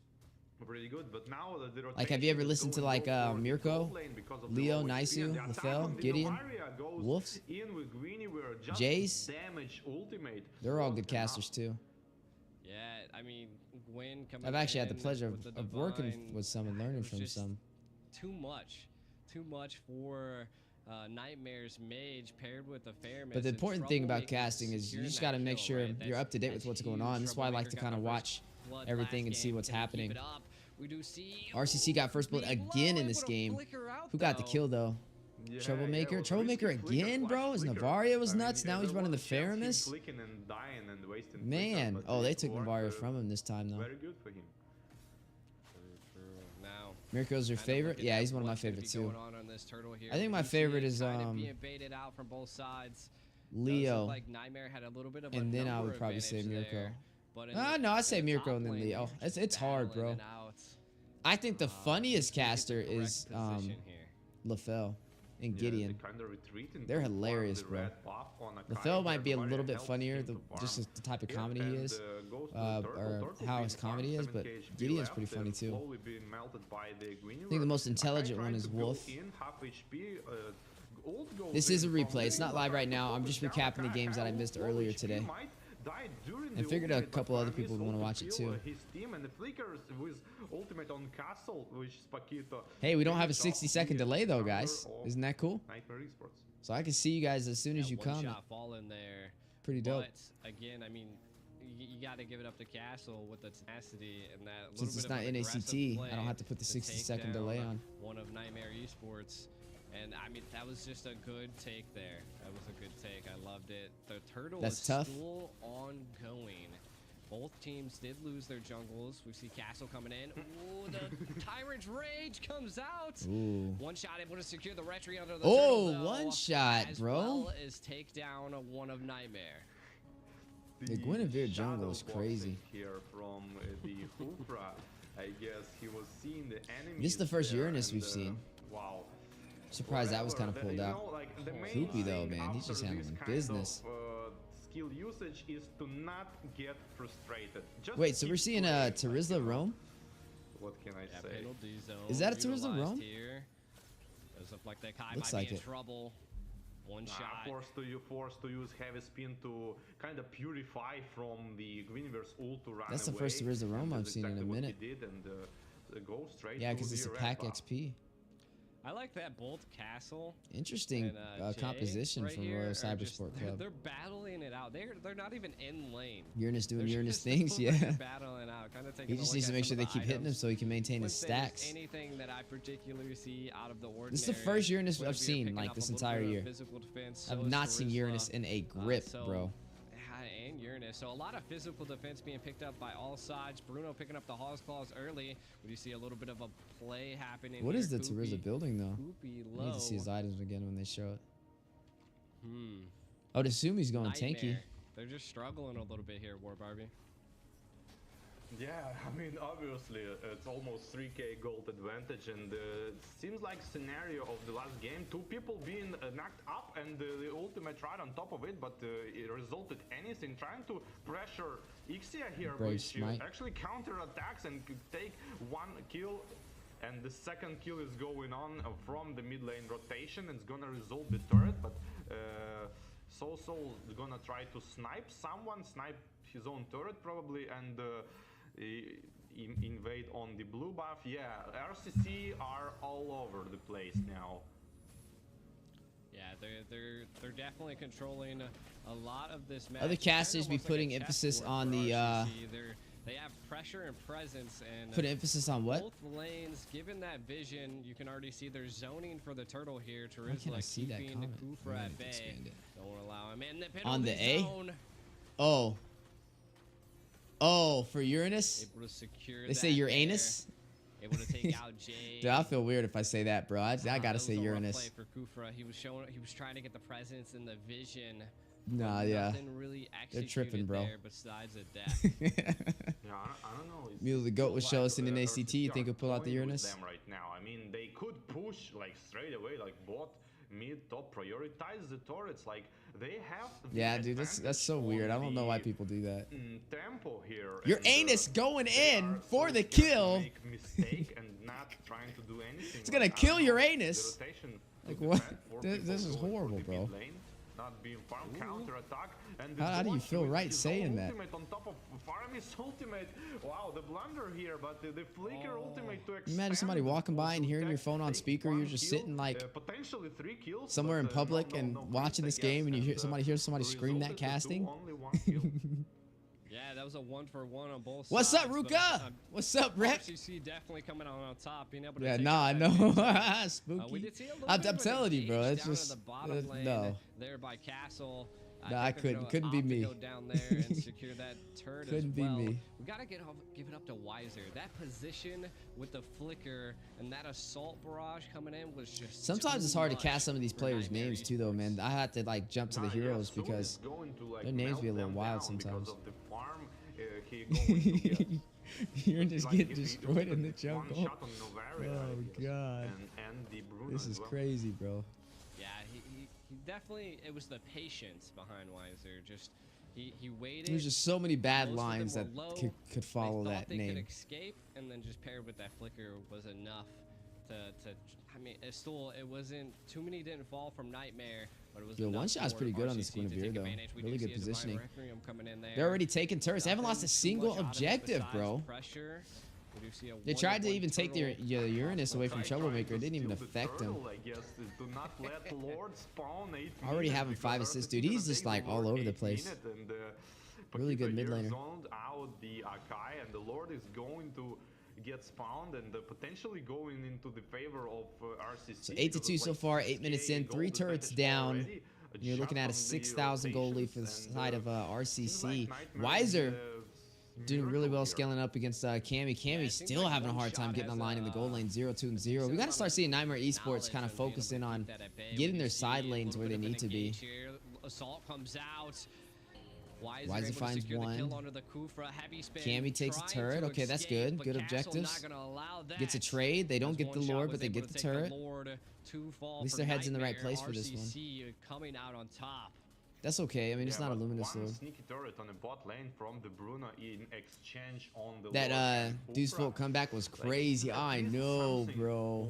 Pretty good, but now the Like, have you ever rotation is listened to going like more for the Mirko, top lane because of the Leo, low HP, Nisu, and the attack Lefel, on the Gideon, Novaria goes Wolves, in with Guinevere, just Jace? damage ultimate. They're all was good casters enough. too. Yeah, I mean, Gwen coming I've actually had the in pleasure with the of working Divine, with some and it learning was from just some. Too much for Nightmare's mage paired with the Fairmist. But the and important thing about Troublemaker's casting is you securing just that got to make kill, sure right? you're up to date with That's what's going huge. on. That's why I like to Troublemaker kind got of the first watch blood everything last and see game. what's Can he keep happening. it up? We do see RCC got first blood again in this game. Who got the kill though? Yeah, Troublemaker? yeah, it was Troublemaker risky flicker, again, flash bro? His flicker. Navaria was I mean, nuts. Now there he's running the was a chance him Faramis. flicking and dying and wasting Man. flicker, but Oh, they it took worked, Navaria from him this time though. Very good for him. True. Now, Mirko's your kind of favorite? looking Yeah, at he's one of my what's gonna favorites be too. going on this turtle here. I think We my do see favorite it is kind of being baited out from both sides. Does look Leo. like Nightmare had a little bit of a And then I number would probably say advantage Mirko. there, but in Ah, the- no, I in say the Mirko top and then lane, Leo. we're just It's hard, battling bro. it out. I think the funniest Get the caster correct is position here. Lefel and Yeah, Gideon. they kinda retreating They're too far, hilarious, the bro. red buff on Akai, Lefel might be a Navaria little bit helps funnier, him to farm. just the type of Yeah, comedy he and, is, goes to or Turtle how being his comedy farmed, is, but 7k HP Gideon's left, pretty funny too. slowly being melted by the I think the Guinevere. most intelligent Akai one trying is to go Wolf. in, half HP, ult goes This is a in from replay. It's not Gideon, live but right now. Akai I'm just goes recapping the down. games that I Akai missed low earlier HP today. might die during And the figured a ultimate, couple but other Faramis people would wanna ult watch it kill, too. His team and the flickers with ultimate on Castle, which is Paquito. Hey, we don't have a Finish off 60-second the delay though, number guys. of Isn't that cool? Nightmare Esports. So I can see you guys as soon as you One come. shot fall in there. Pretty dope. But again, I mean, you got to give it up to Castle with the tenacity and that. Little Since it's bit not of an aggressive NACT, I don't play have to put the to 60-second take delay down on. one of Nightmare Esports. And I mean, that was just a good take there. That was a good take. I loved it. The turtle That's is tough. still ongoing. Both teams did lose their jungles. We see Castle coming in. Ooh, the Tyrant's Rage comes out. Ooh. One shot able to secure the retry under the Oh, turtle, though, one shot, as bro. well as take down one of Nightmare. The Guinevere jungle shadow is crazy. boxing here from the Hoofra. I guess he was seeing the enemies. This is the first there Uranus and, we've seen. Wow. Surprised that was kind of Whatever, pulled out. Like, the main Hoopy though, thing man, he's just after handling this kind business. Of, skill usage is to not get frustrated. Just Wait, so keep we're seeing playing, Terizla Roam? What can I say? Penalty zone Is that a Terizla utilized Roam? here. Does look like that guy Looks might like be in it. trouble. One shot. Forced to use heavy spin to kind of purify from the Guinevere's ult to run That's the away. first Terizla And Roam that's I've seen in a exactly what minute. he did, and go straight Yeah, to because it's the a pack ramp. XP. I like that bolt castle. Interesting And, Jay composition right from here Royal are just- Cybersport Club. They're battling it out. They're not even in lane. Uranus doing They're Uranus just things, over yeah. here battling out, kind of taking He a just look needs to at make some sure of they the keep hitting him items. so he can maintain his Wouldn't say there's stacks. Anything that I particularly see out of the ordinary. This is the first Uranus Whether I've you're seen picking like up this a little entire bit of year. physical defense, so I've is not seen Terizla. Uranus in a grip, So- bro. And Uranus. So a lot of physical defense being picked up by all sides. Bruno picking up the Hawes Claws early. But you see a little bit of a play happening. What here. is the Koopy- Terizla building though? Koopy I need to see his low. items again when they show it. Hmm. I would assume he's going tanky. Nightmare. They're just struggling a little bit here, War Barbie. Yeah, I mean, obviously, it's almost 3k gold advantage, and it seems like scenario of the last game, two people being knocked up, and the ultimate right on top of it, but it resulted anything, trying to pressure Ixia here, Brave which smite. actually counter-attacks and could take one kill, and the second kill is going on from the mid lane rotation, and it's gonna result the turret, but Soul is gonna try to snipe someone, snipe his own turret probably, and invade on the blue buff. Yeah, RCC are all over the place now. Yeah, they're definitely controlling a lot of this match. Other It's kinda casters be almost like a putting emphasis chessboard on for the, RCC. They have pressure and presence, and Put emphasis on what? both lanes, given that vision, you can already see they're zoning for the turtle here. Why can't I Terizla see that keeping comment? Kufra Yeah, at bay. expand it. Don't allow him in the On the penalty A? zone. Oh. Oh, for Uranus? Able to secure They say that Uranus? there. Able to take out Jay. Dude, I feel weird if I say that, bro. I That gotta was say a rough Uranus. play for Kufra. He was trying to get the presence and the vision. Nah, but yeah. nothing really They're tripping, executed bro. there besides a death. Yeah, I don't know. Mule the Goat would show us in an ACT. RCC You think are he'll pull out the toying with Uranus? them right now. I mean, they could push like straight away, like bot, mid, top, prioritize the turrets. Like they have. The Yeah, dude, that's so advantage weird. I on don't know why the, people do that. Tempo here. Uranus going they in are for so the scared to kill. make mistake and not trying to do anything. It's gonna Like, I kill don't know, Uranus. the rotation Like, to what? defend, four This people is going for horrible, the bro. mid lane, not being farmed, counter attack, and How do you Zwanch feel with right his saying own that? ultimate on top of Farmy's ultimate. Wow, the blunder here, but the flicker ultimate to You imagine somebody expand walking by and to hearing your take- phone on take speaker, one you're just kill, sitting like potentially 3 kills, somewhere in but, public and no watching hits, this I game, guess, and you hear somebody hears somebody scream that resulted to casting. only 1 kill. Yeah, that was a 1-for-1 on both What's sides. up, but, Ruka? What's up, Rep? RCC definitely coming out on top, being able to Yeah, take nah, out I that know. mid lane. We Spooky. did see a little I'm bit of an telling you, bro. engage It's down just in the bottom lane no. there by Castle. No, I think they're gonna couldn't be opt to me. Go down there and secure that turret Couldn't as be well. me. We gotta give it up to Weiser. That position with the flicker and that assault barrage coming in was just. Sometimes too it's hard to much cast some of these for players' Nightmare names too, though, man. Esports. I have to like jump to the Nah, heroes Soon is because going to, like, their names be a melt little them wild down sometimes. Because of the farm, he going to get you're just like, getting if he destroyed in the took one jungle. shot on Novaria, Oh, I guess, God. and the Bruno This as is well. crazy, bro. Yeah, he definitely. It was the patience behind Weiser. Just he waited. There's just so many bad Most of them lines were that low. could follow they thought that they could name. escape, and then just paired with that flicker was enough to. I mean, it wasn't too many didn't fall from Nightmare, but it was. Yo, enough one shot's for pretty good on this RCC to Guinevere, take though. advantage. We Really do good see a Divine positioning. Requiem coming in there. They're already taking turrets. They haven't lost a Nothing too single much out of it objective, besides bro. Pressure. We do see a They tried to 1-1 even take their turtle. Uranus away from Try Troublemaker. It trying to didn't even steal the affect him. turtle, I guess, do not let Lord spawn 8 I already minutes have him because 5 assists, dude. RCC He's gonna just take like all Lord over the 8 place. minute, and, Really good Paquito mid here laner. zoned out the Akai, and the Lord is going to get spawned and potentially going into the favor of RCC. So 8 to 2 so far, 8 minutes in, 3 turrets down. You're looking at a 6,000 goal lead for the side of RCC. Weiser doing really well scaling up against Cammy. Cammy still having a hard time getting online in the goal lane, 0, 2, and 0. We got to start seeing Nightmare Esports kind of focusing on getting their side lanes where they need to be. Assault comes out. Wiser finds one. Cammy takes a turret. Okay, that's good. Good objectives. Gets a trade. They don't get the Lord, but they get the turret. At least their head's in the right place for this one. Coming out on top. That's okay. I mean, it's not a luminous one Lord. Sneaky turret on the bot lane from the Bruno in exchange on the That Deuce Folk comeback was crazy. I know, bro.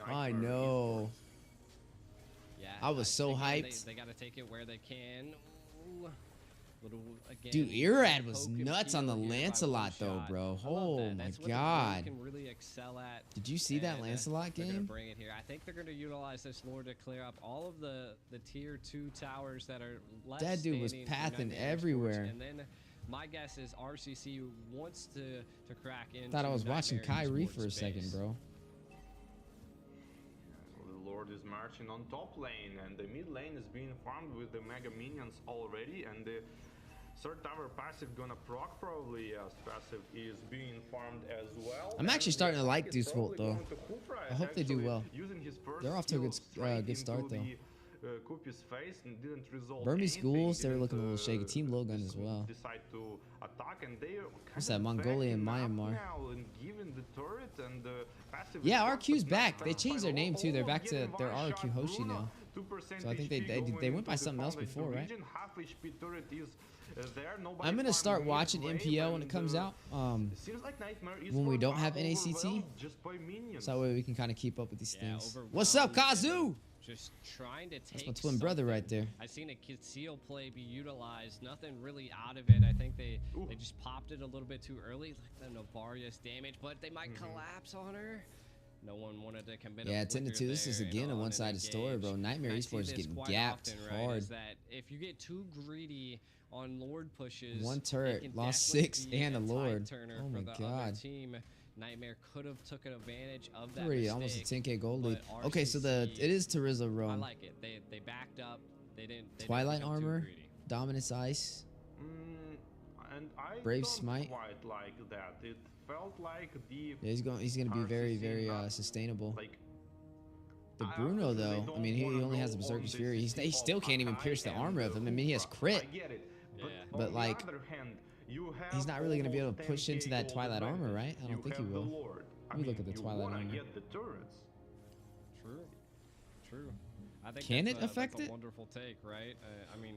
I know. Yeah, I was so again, hyped. They got to take it where they can. Ooh, again, Dude, Irad was poke and nuts on the peel here by Lancelot, though, One-Shot. bro. I love Oh that. my That's what the God. Blue can really excel at. Did you see that And, Lancelot they're gonna game? bring it here. I think they're going to utilize this Lord to clear up all of the tier 2 towers that are left. That dude was standing for pathing Nightmare Esports. everywhere. And then my guess is RCC wants to crack into Thought I was watching Nightmare Kyrie Esports for a second, space. bro. So the Lord is marching on top lane, and the mid lane is being farmed with the mega minions already, and the third tower passive gonna proc probably, as passive is being farmed as well. I'm actually And starting to the like Flux is Deuce Volt, probably though. going to Hoopra, I hope they do actually well. using his first They're off to a good skill straight good start, into though. the, Kupi's face and didn't result Burmese anything. Ghouls, they were Didn't, looking a little shaky. Team Low Guns as well. Decide to attack, and they What's that, Mongolia and Myanmar? now and given the turret and the passive Yeah, response, RQ's but back. not They found changed their by name, too. They're back to getting their one RQ shot Hoshi Bruno, now. 2% So I think HP they going went by into the something else fountain before, right? region. Half HP turret is there. Nobody I'm gonna farmed start mid watching wave, MPO when it and, comes out. seems like Nightmare When we Esports don't are have NACT, overwhelmed just by minions. so that way we can kind of keep up with these Yeah, things. What's up, overwhelmed Kazu? and Just trying to take That's my twin brother right something. there. I've seen a conceal play be utilized. Nothing really out of it. I think they just popped it a little bit too early, like the Navarius damage, but they might collapse on her. No one wanted to commit. Yeah, a 10 to flicker 2. This is there again a and one-sided story, bro. engage. Nightmare And I see Esports is this getting quite gapped often, right, hard. is that if you get too greedy on Lord pushes, One it turret, can lost definitely 6 be and a tide Lord. turner Oh for my the other God. team. Nightmare could have taken advantage of that 3, mistake, almost a 10k gold lead. but Okay, so RCC it is Terizla I Rome. like it. They backed up. They didn't. Twilight become too armor, greedy. Dominance Ice. And I Brave don't Smite. quite like that. It felt like the Yeah, he's gonna be very RCC sustainable. like The I Bruno honestly though, I don't mean he wanna only has the go Berserker's on Fury. this He still can't even pierce the and armor of him. I mean he has crit. I get it. But Yeah. But, on like, the other hand, you have he's not really gonna be able to almost push into 10K that gold Twilight armor, advantage. right? I don't You think he have the will. Lord. Let me look at the you Twilight wanna armor. get the turrets. True. I think Can that's it affect that's it? a wonderful take, right? I mean,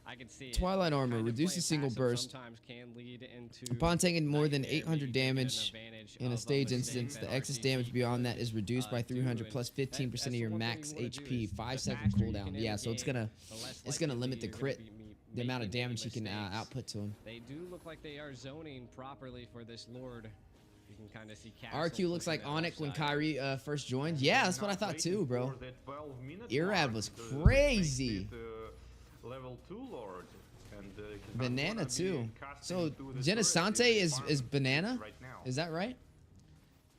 I can see it. Twilight armor, Kind of reduces playing single passive burst. sometimes can lead into Upon taking more than Nightmare 800 being given an damage advantage in of a stage mistake instance, that the excess RCC damage beyond could, that is reduced by do, 300 and plus that- 15% that's of the your one thing max you wanna do HP, is 5 the second faster you cooldown. can Yeah, end so it's game, gonna the less it's gonna likely limit the you're gonna crit, be the amount of making any damage he can mistakes. output to him. They do look like they are zoning properly for this Lord. You can kind of see Castle RQ looks like pushing that Onyx when offside. Kyrie first joined. Yeah, that's what I Not thought too, waiting bro. for the 12-minute Irad mark was to make crazy. it, level 2 Lord. And, he's not Banana gonna be too. casting So into the Genesante turret is farming Banana? right now. Is that right?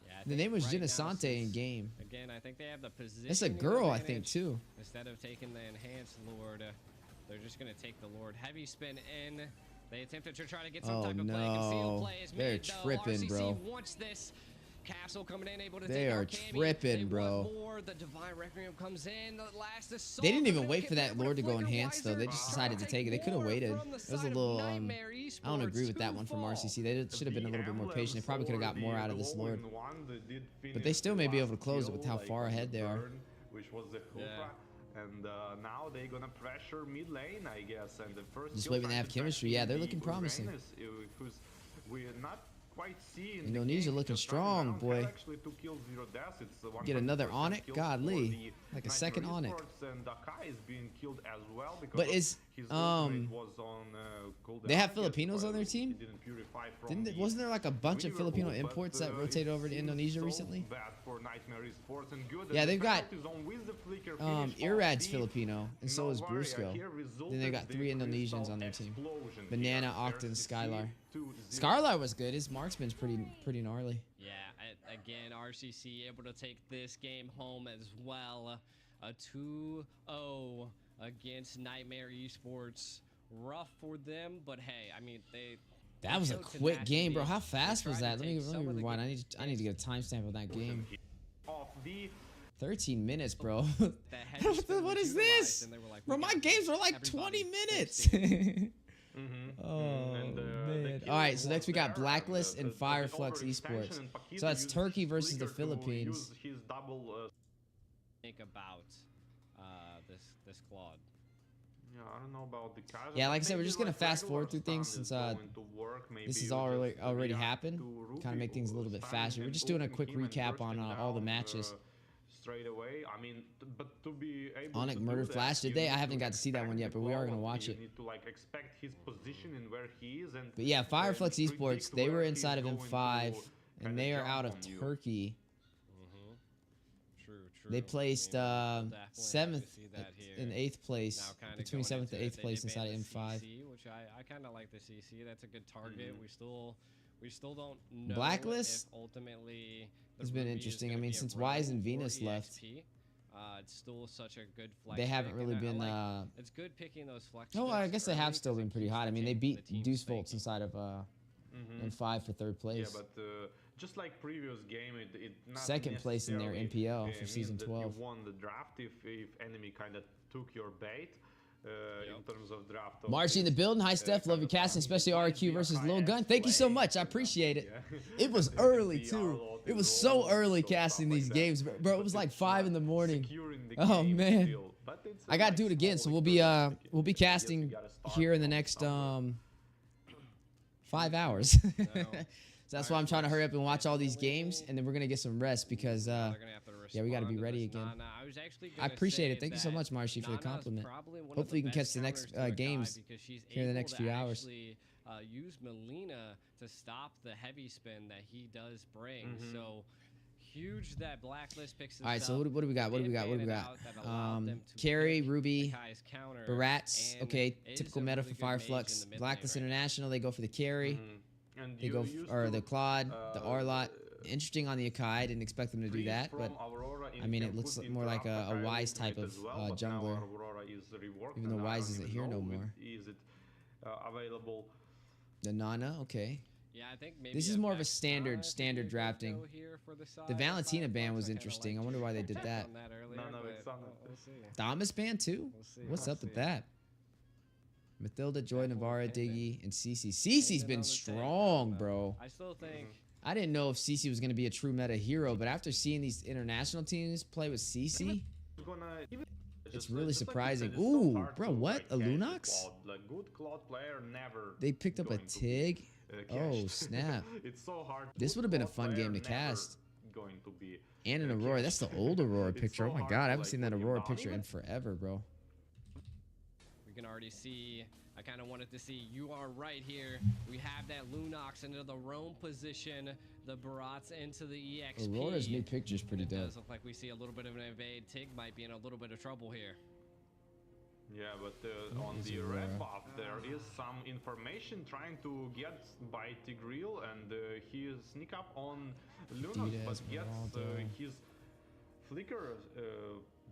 Yeah, I The think name was right now, Genesante in since- game. Again, I think they have the position. It's a girl, I think, too. Instead of taking the enhanced Lord, they're just gonna take the Lord. Heavy spin in. They attempted to try to get some Oh, type of play. no. Concealed play is They're made, though. tripping, RCC bro. wants this. Castle coming in, able to They take are out Cammy. tripping, They bro. want more. The Divine Requiem comes in. The last assault. They didn't They're even gonna wait get for that back with Lord a to go flicker. enhanced, though. They Wiser just trying decided to take it. They more could have waited. from the It was a side of little, Nightmare I don't Esports. agree with that one from RCC. They should have been a little bit more patient. They probably could have got more out of this Lord. But they still may be able to close it with how far ahead they are. Which was the Yeah. Hoopra. And now they're gonna pressure mid lane, I guess. And the first Just kill waiting to have time chemistry. is Yeah, they're actually looking promising. Uranus, who's we're not quite seeing. Indonesia looking strong, boy. Get another Onyx? Godly. Like a second Onyx. And Akai is being killed as well because But is, his ultimate was on, they have cooldown, Filipinos on their he team? didn't purify from the Wasn't there like a bunch of river Filipino pool, but, imports that it rotated over to seems Indonesia so recently? bad for Nightmare Esports and good Yeah, that the they've got, penalty zone with the flicker finish off Irad's the Filipino, and so is Novaria Brusco. here Then they resulted got the 3 crystal Indonesians on their team. explosion Banana, here. Octon, RCC Skylar. 2-0. Scarlar was good. His marksman's pretty gnarly. Yeah, again, RCC able to take this game home as well. A 2-0 against Nightmare Esports. Rough for them, but hey, I mean, That was a showed quick game, bro. tenacity. How fast They was tried that? to Let me take some of the rewind. I need to get a timestamp of that game. Of the 13 minutes, bro. That heavy spin What was is utilized, this? and they were like, Bro, we my got games this. were like Everybody 20 full minutes. steam. Oh, And, the man. kill All right, so was next we got there, Blacklist and the Fireflux overexpansion, Esports. and Paquito So that's used Turkey versus the Flicker to Philippines. use his double, Think about this Claude. yeah, I don't know about the casual. Yeah, like I said, we're Maybe just gonna fast regular forward through things stun is since going to work. Maybe this has you already just already react happened. to Kind of Ruby make things a little bit stunning faster. We're and just doing a ulting quick him and recap on bursting all the down, matches. Straight away. I mean, but to be able Onyx to murdered do Flash that, you today. I need haven't got to see that one expect yet, but we are gonna quality. watch You it. need to like expect his position and where he is. And But yeah, Fireflux predict Esports, they were where he's inside of going M5, to and kinda they are jump out of on you. Turkey. True. They placed I mean, we'll definitely have to 7th see that here. and 8th place, Now kinda between going 7th and into 8th it, place they inside of banned the M5. CC, which I kind of like the CC. That's a good target. We still don't know Blacklist if ultimately the has been Ruby is interesting. I gonna mean, be a since Wise and Rogue or Venus left, EXP. It's still such a good flex. they haven't pick, really and been. it's good picking those flex. Oh, I picks guess they early have still 'cause it been pretty keeps hot. I mean, they the beat team Deuce Volts thinking. inside of M5 for 3rd place. Yeah, but just like previous game, it not 2nd place in their necessarily, NPL for means season that 12. You won the draft if enemy kind of took your bait in terms of draft. Marcy in the building. Hi, Steph. Love your casting, especially RQ versus Lil Gun. Thank you so much. I appreciate it. It was early, too. It was so early casting these games. Bro, it was like 5 in the morning. Oh, man. I got to do it again, so we'll be casting here in the next 5 hours. So that's why I'm trying to hurry up and watch all these games, and then we're going to get some rest because, yeah, we got to be ready again. I appreciate it. Thank you so much, Marcy, for the compliment. Hopefully you can catch the next games here in the next few hours. Use Melina to stop the heavy spin that he does bring. So huge that Blacklist picks this All right, so up. what do we got? What do we got? What do we got? Carry, Ruby, Barats. Okay, typical meta for Fireflux. Blacklist International, they go for the carry. They go or the Claude, the R-Lot. Interesting on the Akai. I didn't expect them to do that, but I mean, it looks more like a Wise type of jungler. Even though Wise isn't here no more. Is it available? The Nana, okay. Yeah, I think maybe This is more of a standard drafting. The Valentina ban was interesting. I wonder why they did that. Thomas ban too? What's up with that? Mathilda, Joy, Navarra, Diggy, and Cece. Cece's been strong, bro. I still think. I didn't know if Cece was going to be a true meta hero, but after seeing these international teams play with Cece, it's really surprising. Ooh, bro, what? A Lunox? They picked up a Tig? Oh, snap. It's so hard. This would have been a fun game to cast. And an Aurora. That's the old Aurora picture. Oh my god, I haven't seen that Aurora picture in forever, bro. We can already see. I kind of wanted to see. You are right here. We have that Lunox into the roam position. The Barats into the EXP. Aurora's new picture's pretty It dope. does look like we see a little bit of an evade. Tig might be in a little bit of trouble here. Yeah, but on the red buff, there is some information trying to get by Tigreal, and he sneak up on Lunox, but gets his flicker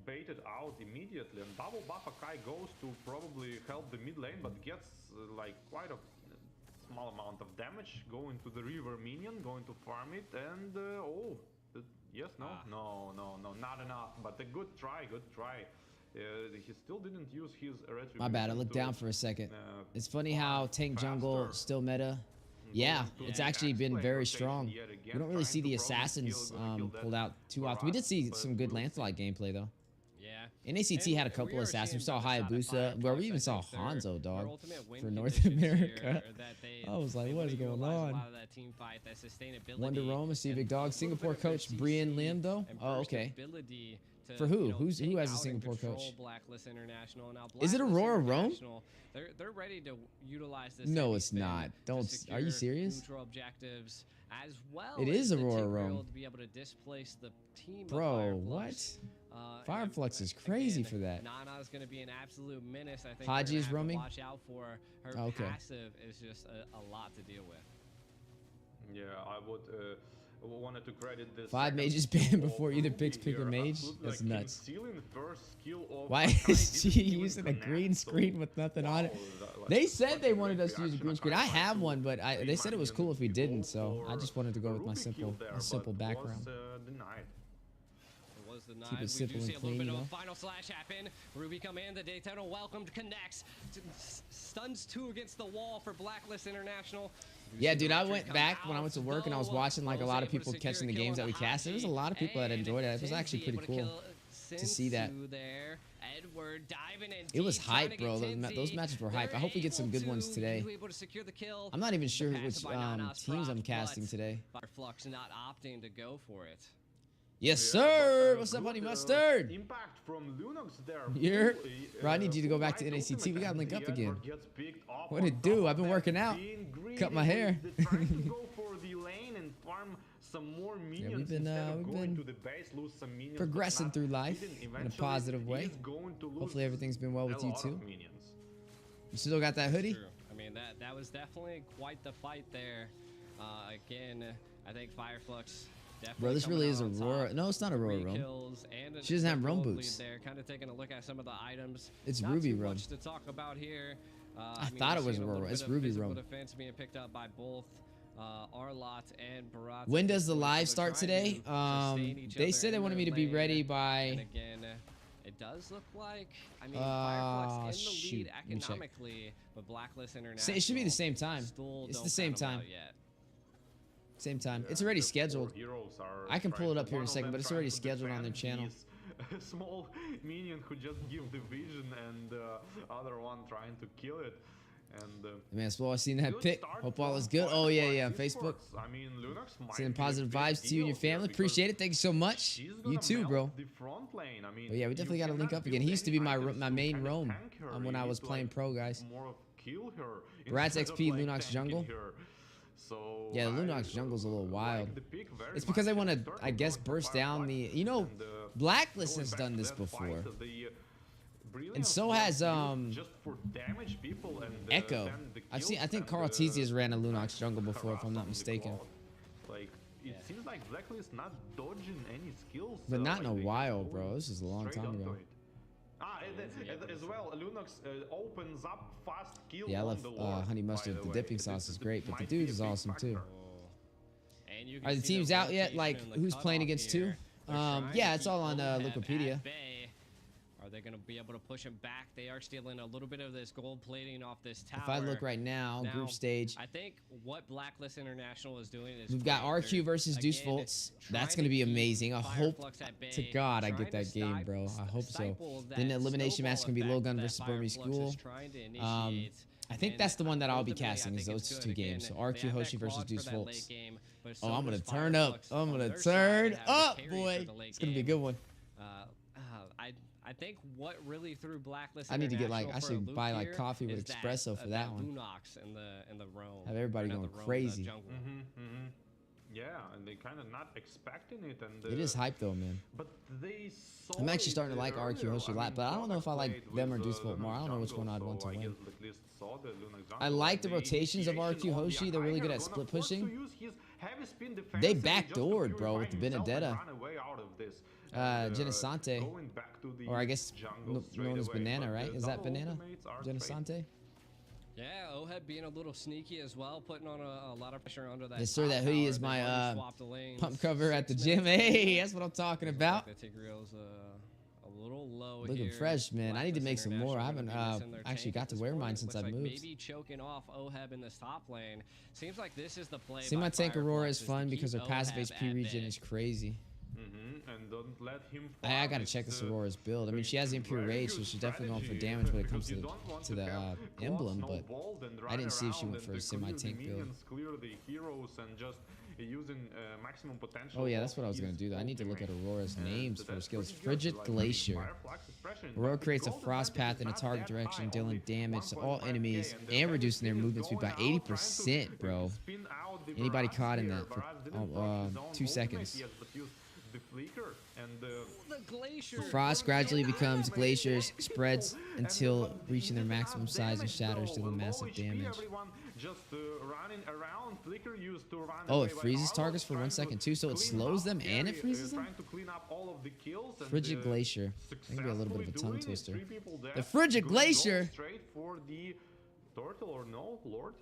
baited out immediately, and double buff Akai goes to probably help the mid lane, but gets like quite a small amount of damage going to the river minion, going to farm it, and yes, no, not enough, but a good try. He still didn't use his retribution. My bad, I looked down for a second. It's funny how tank jungle still meta. Yeah, it's actually been very strong. We don't really see the assassins pulled out too often. We did see some good Lancelot gameplay though. Yeah. NACT had a couple of assassins. We saw Hayabusa, where we even saw Hanzo, dog, for North America. I was like, what is going on? Wonder Roma, see Big Dog. Singapore coach Brian Lim, though? Oh, okay. For who? Who has a Singapore coach? Is it Aurora Rome? They're ready to utilize this. No, it's not. Don't. Are you serious? Objectives as well. It is Aurora Rome. To be able to displace the team. Bro, what? Fireflux is crazy for that. Nana is going to be an absolute menace. I think Haji is roaming. Watch out for her. Passive is just a lot to deal with. Yeah, I would wanted to credit this. 5 mages banned before either picks pick a mage. That's nuts. Why is she using a green screen with nothing on it? They said they wanted us to use a green screen. I have one, but they said it was cool if we didn't, so I just wanted to go with my simple background. It was denied. Keep it We simple do see and a little clean, bit you of a know? final slash happen. Ruby come in, the Daytona welcomed, connects, stuns 2 against the wall for Blacklist International. Yeah, dude, I went back when I went to work and I was watching like a lot of people catching the games that we cast. There was a lot of people that enjoyed it. It was actually pretty cool to see that. There. Edward diving in It was deep, trying to hype, get bro. Tinsy. Those matches were hype. I hope we get some They're good ones able today. to- able to secure the kill. I'm not even sure The which pass by Nana's teams I'm proc, casting but today. Flux not opting to go for it. Yes, Yeah, sir. but, What's up, good, honey mustard? Impact from Lunox there. You're- Full, Bro, I need you to go full back to right NACT. ultimate, We gotta link and up again. Edward gets picked up What'd on it top do? of I've been that, working out. being greedy. Cut my hair. They're trying to go for the lane and farm some more minions been, instead of we've going been to the base, lose some minions, but progressing not through life hitting. in a Eventually, positive way. he's going to lose Hopefully everything's been well with a you lot too. of minions. You still got that hoodie? True. I mean, that was definitely quite the fight there. Again, I think Fireflux definitely Bro, this coming really out is on Aurora. top. No, it's not Aurora 3 Rome. kills and She doesn't have a roam gold boots. lead there. Kind of taking a look at some of the items. It's Not Ruby too Rome. much to talk about here. I mean, thought we've it was seen a little Aurora. bit It's of Ruby physical Rome. defense being picked up by both Arlott and Barat. When does the live start today? They said they wanted me to be ready And by. again, it does look like, I mean, Fireflux in the shoot. lead Let me check. economically, but Blacklist International. It should be the same time. still It's don't the same count 'em time. out yet. Same time. Yeah, It's already the 4 scheduled. heroes are I can pull trying it up to- here in a one of second, them but it's trying already to scheduled on their defend channel. this small minion who just give the vision, and other one trying to kill it. And Man, Swole, I seen that good pic. start Hope all from is good. Oh yeah, yeah, on Fireflux Facebook. Esports. I mean, Lunox might Sending be a positive big vibes to you and your deal here family. because Appreciate it. Thank you so much. she's gonna You too, melt bro. the front lane. I mean, But yeah, we definitely got to link cannot up again. He build used to be any my items my to main kind of roam tank her. when You I was need to, playing like, pro, guys. more of kill her Rats instead of, XP, like, Lunox tanking Jungle. her. So Yeah, the I Lunox Jungle's a little wild. like the pick very It's because much. they want to, Turtle I guess, going for burst down Firefly. the. You know, And, Blacklist going has back done to this that before. fight, the brilliance And so was has, used just for damage people and Echo. then the I've seen. I kills think and, Carl Teasius ran a Lunox Jungle before, if I'm harass not on the mistaken. cloud. Like it seems like Blacklist not dodging any skills. But not in like a they while, go bro. This is a long straight time onto ago. it. As well, Lunox opens up fast kill. Yeah, I on love the Lord, honey by mustard. The way. dipping This sauce is great, but the might be dude a is big awesome too. factor. And you can Are the see teams out yet? rotation Like, in the who's playing cutoff against here. who? They're trying Yeah, to it's all on keep Oheb Wikipedia. at bay. Are they going to be able to push him back? They are stealing a little bit of this gold plating off this tower. If I look right now, Now, group stage, I think what Blacklist International is doing is we've got great. RQ They're, versus Deuce again, Volts. trying That's to going to be keep amazing. I hope Fireflux at bay, to God I trying get that to game, bro. I hope so. stifle Then the that elimination match snowball can be effect Logan that versus Burmese Fireflux is School. trying to Um, initiate. I think And that's the one that I'll be ultimately, I casting is think those it's two good. games. So Again, RQ they have Hoshi that versus clause Deuce for that late Volts. game, but Oh, so I'm gonna does turn up. Fireflux I'm on gonna their side. turn They have the up, carry boy. for the late It's gonna be a game. good one. I think what really threw Blacklist I need to get, like, International I for a should loop buy, like, here coffee with is espresso for that one. Lunox in the Rome. Have everybody or not going the Rome, crazy. The jungle. Yeah, and they kind of not expecting it, and It is hype though, man. But they saw I'm actually it starting to like RQ earlier. Hoshi a I lot, mean, but I don't know if I like Blacklist them or with, Deuce Volt more. I don't know which one I'd Jungle, want to so I win. guess Blacklist saw the Lunox Jungle, I like the and rotations of initiation RQ on the Hoshi. They're really good at Iger, split gonna force to pushing. use his heavy spin defense They and just to backdoored, bro, with purify the himself and Benedetta. run away out of this. And, Genesante. going back to the Or I guess jungle known as straight away. Banana, But right? the Is that double Banana? ultimates are straight. Genesante? Yeah, Oheb being a little sneaky as well, putting on a lot of pressure under that. Yes, sir, top that hoodie tower. is They've my, already swapped the lanes. Pump cover at the 6 gym. minutes Hey, in. that's what I'm talking Looks about. like the Tigreal's a little low Looking here. fresh, man. I need to Blacklist make some more. I International haven't gonna be missing their actually tank got at to this wear point. mine since Looks I've like moved. maybe choking off Oheb in this top lane. Seems like this is the play. See, by my tank Fireflux Aurora is to fun keep because her passive Oheb HP at regen bay. is crazy. And don't let him I farm. gotta It's, check this Aurora's build. I mean, she has the Impure very Rage, good so she's definitely going for strategy, damage when it comes because to you the don't want to have emblem, claw but snowballed and I run didn't see if she around went for a and clear the semi-tank build. minions, clear the heroes, and just using maximum potential. Oh yeah, of that's what I was gonna his do. I need to look at ultimate. Aurora's And names for her that's skills. pretty good. Frigid Like, I mean, Glacier. Fireflux is pressuring, but Aurora the creates a gold frost advantage path in a is not target that direction, high, dealing only damage to all 1.5K, enemies and the and reducing their heavy movement speed spin by is going out, trying to 80%, bro. spin out the Anybody Baraz caught in here. that for Baraz didn't proc his own 2 ultimate seconds. yet, but used the flicker and The glacier. Frost gradually becomes glaciers, spreads until reaching their maximum size and shatters, dealing massive damage. Oh, it freezes targets for 1 second too, so it slows them and it freezes them? Frigid Glacier. That could be a little bit of a tongue twister. The Frigid Glacier?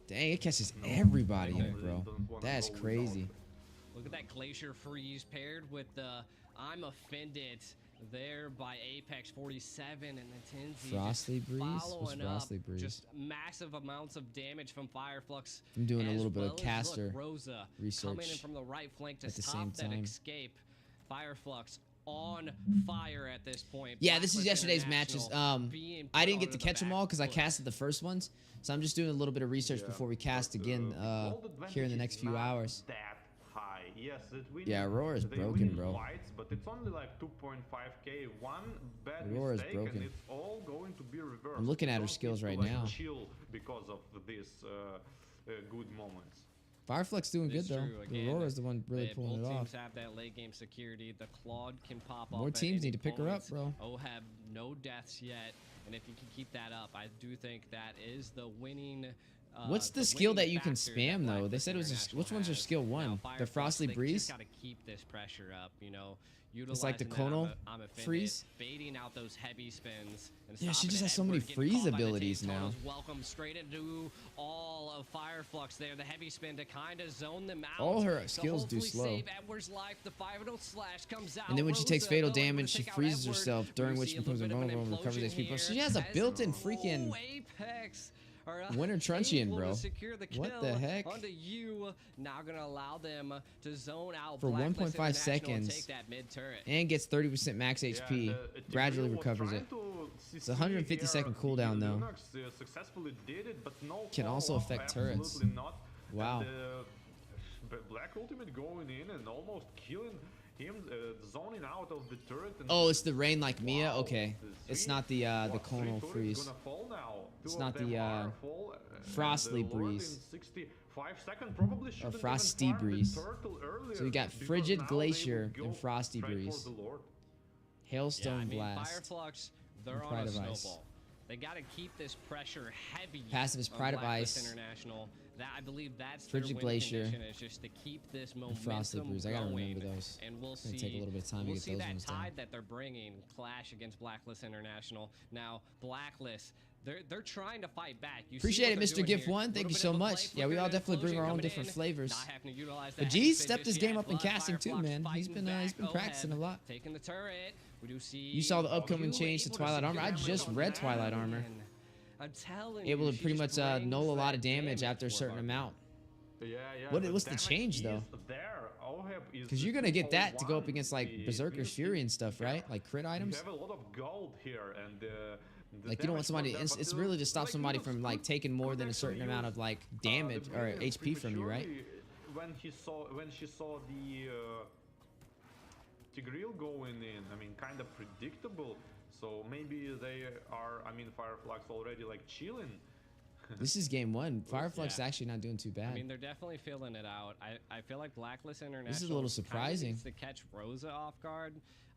Dang, it catches everybody in it, bro. That's crazy. Look at that glacier freeze paired with the I'm offended there by Apex 47 and the Tinsy. Frostly Breeze? What's Following Frostly up, Breeze? just massive amounts of damage from Fireflux. I'm doing a as little bit of well as, caster look, Rosa research coming in from the right flank to at the stop same that time. escape. Fireflux on fire at this point. Yeah, this is Blacklist yesterday's matches. International being I put didn't get to onto the catch them all because I back casted the first ones. So I'm just doing a little bit of research Yeah, before we cast but, again gold here in the advantage next is few not hours. That high. Yes, it wins. Yeah, Aurora's they broken, win bro. Fights, but it's only like 2.5k. One bad Aurora's mistake, broken. and it's all going to be reversed. I'm looking at her Don't skills need to, right like, now. Chill because of this good moments. Fireflux doing good It's though. true, again, Aurora's the one really pulling it both off. teams have that late game security. The Claude can pop More up at teams any need to pick her up, points. bro. Oheb, no deaths yet, and if you can keep that up, I do think that is the winning. What's the skill that you can spam though? They said it was which one's your skill one? The Frostly Breeze? Just gotta keep this pressure up, you know. It's like the utilizing that, Conal I'm offended, freeze? baiting out those heavy spins. And Yeah, she stopping just it. has so many Edward getting freeze caught by the abilities tape. now. Total's welcome straight into all of Fireflux there. The heavy spin to kind of zone them out. All her to skills do hopefully slow. Save Edward's life. The 5-0 slash comes out. And then when she takes Rosa, fatal though, able to damage, she take out freezes Edward. herself, during We which see she a becomes little bit of an invulnerable and recovers implosion HP. Plus, she here has a as built-in freaking Apex Winter Truncheon, able to bro. secure the What the kill heck? onto you. Now gonna allow them to zone out For Blacklist 1.5 International and seconds. take that mid turret. and gets 30% max HP. Gradually recovers it. It's a 150-second cooldown though. Successfully did it, but no Can also follow-up, affect turrets. absolutely not. Wow. And, Black Ultimate going in and almost killing him, zoning out of the turret. And Oh, it's the rain like Mia. wow, Okay, the it's three- not the what, three Conal turrets freeze. gonna fall now. Two It's of not them the, are full, Frostly and the Lord Breeze. in 65 seconds probably shouldn't even Frosty farm the Breeze. turtle earlier, So we got because Frigid now they Glacier would and go Frosty straight for Breeze. the Lord. Hailstone Yeah, I mean, Blast. Fireflux, they're and on Pride a of Ice. snowball. They got to keep this pressure heavy. Passive is on Pride of Blacklist Ice. International. That I believe that's Frigid their winning Glacier condition, is just to keep this and momentum Frosty Breeze. I gotta going. remember those. And we'll It's see. gonna take a little bit of time to we'll get see those that ones down. tide that they're bringing clash against Blacklist International. Now Blacklist. They're trying to fight back. You see Appreciate what it, they're Mr. doing Gift here. One. Thank Little you bit so of a play much. Yeah, we flicker all and definitely bring explosion our own coming different in. flavors. Not having to utilize But that G's heavy stepped spin his just game yet, up in but casting too, Fireflux man. He's fighting been back. practicing a lot. Taking the turret. We do see. You saw the upcoming you change to able Twilight Armor. I secure just that read one. Twilight Armor. Man, I'm telling Able you, to she pretty just much brings null a lot that of damage after a for certain her. amount. Yeah, What- the what's the damage change, is though? There. Oheb is Because you're gonna get that to go up 201. against like The Berserker's Pierce Fury is- and stuff, right? yeah. Like crit You items. have a lot of gold here, and the Like you don't want damage somebody. from It's, there, it's but, really to stop like, somebody Linux from like could- taking more could than a certain actually amount use, of like the damage or brilliance HP from you, right? prematurely when she saw the Tigreal going in. I mean, kind of predictable. So maybe they are. I mean, Fireflux already like chilling. This is game one. Fireflux is Yeah. actually not doing too bad. I mean, they're definitely filling it out. I feel like Blacklist International. little kinda surprising. needs to catch Rosa off guard.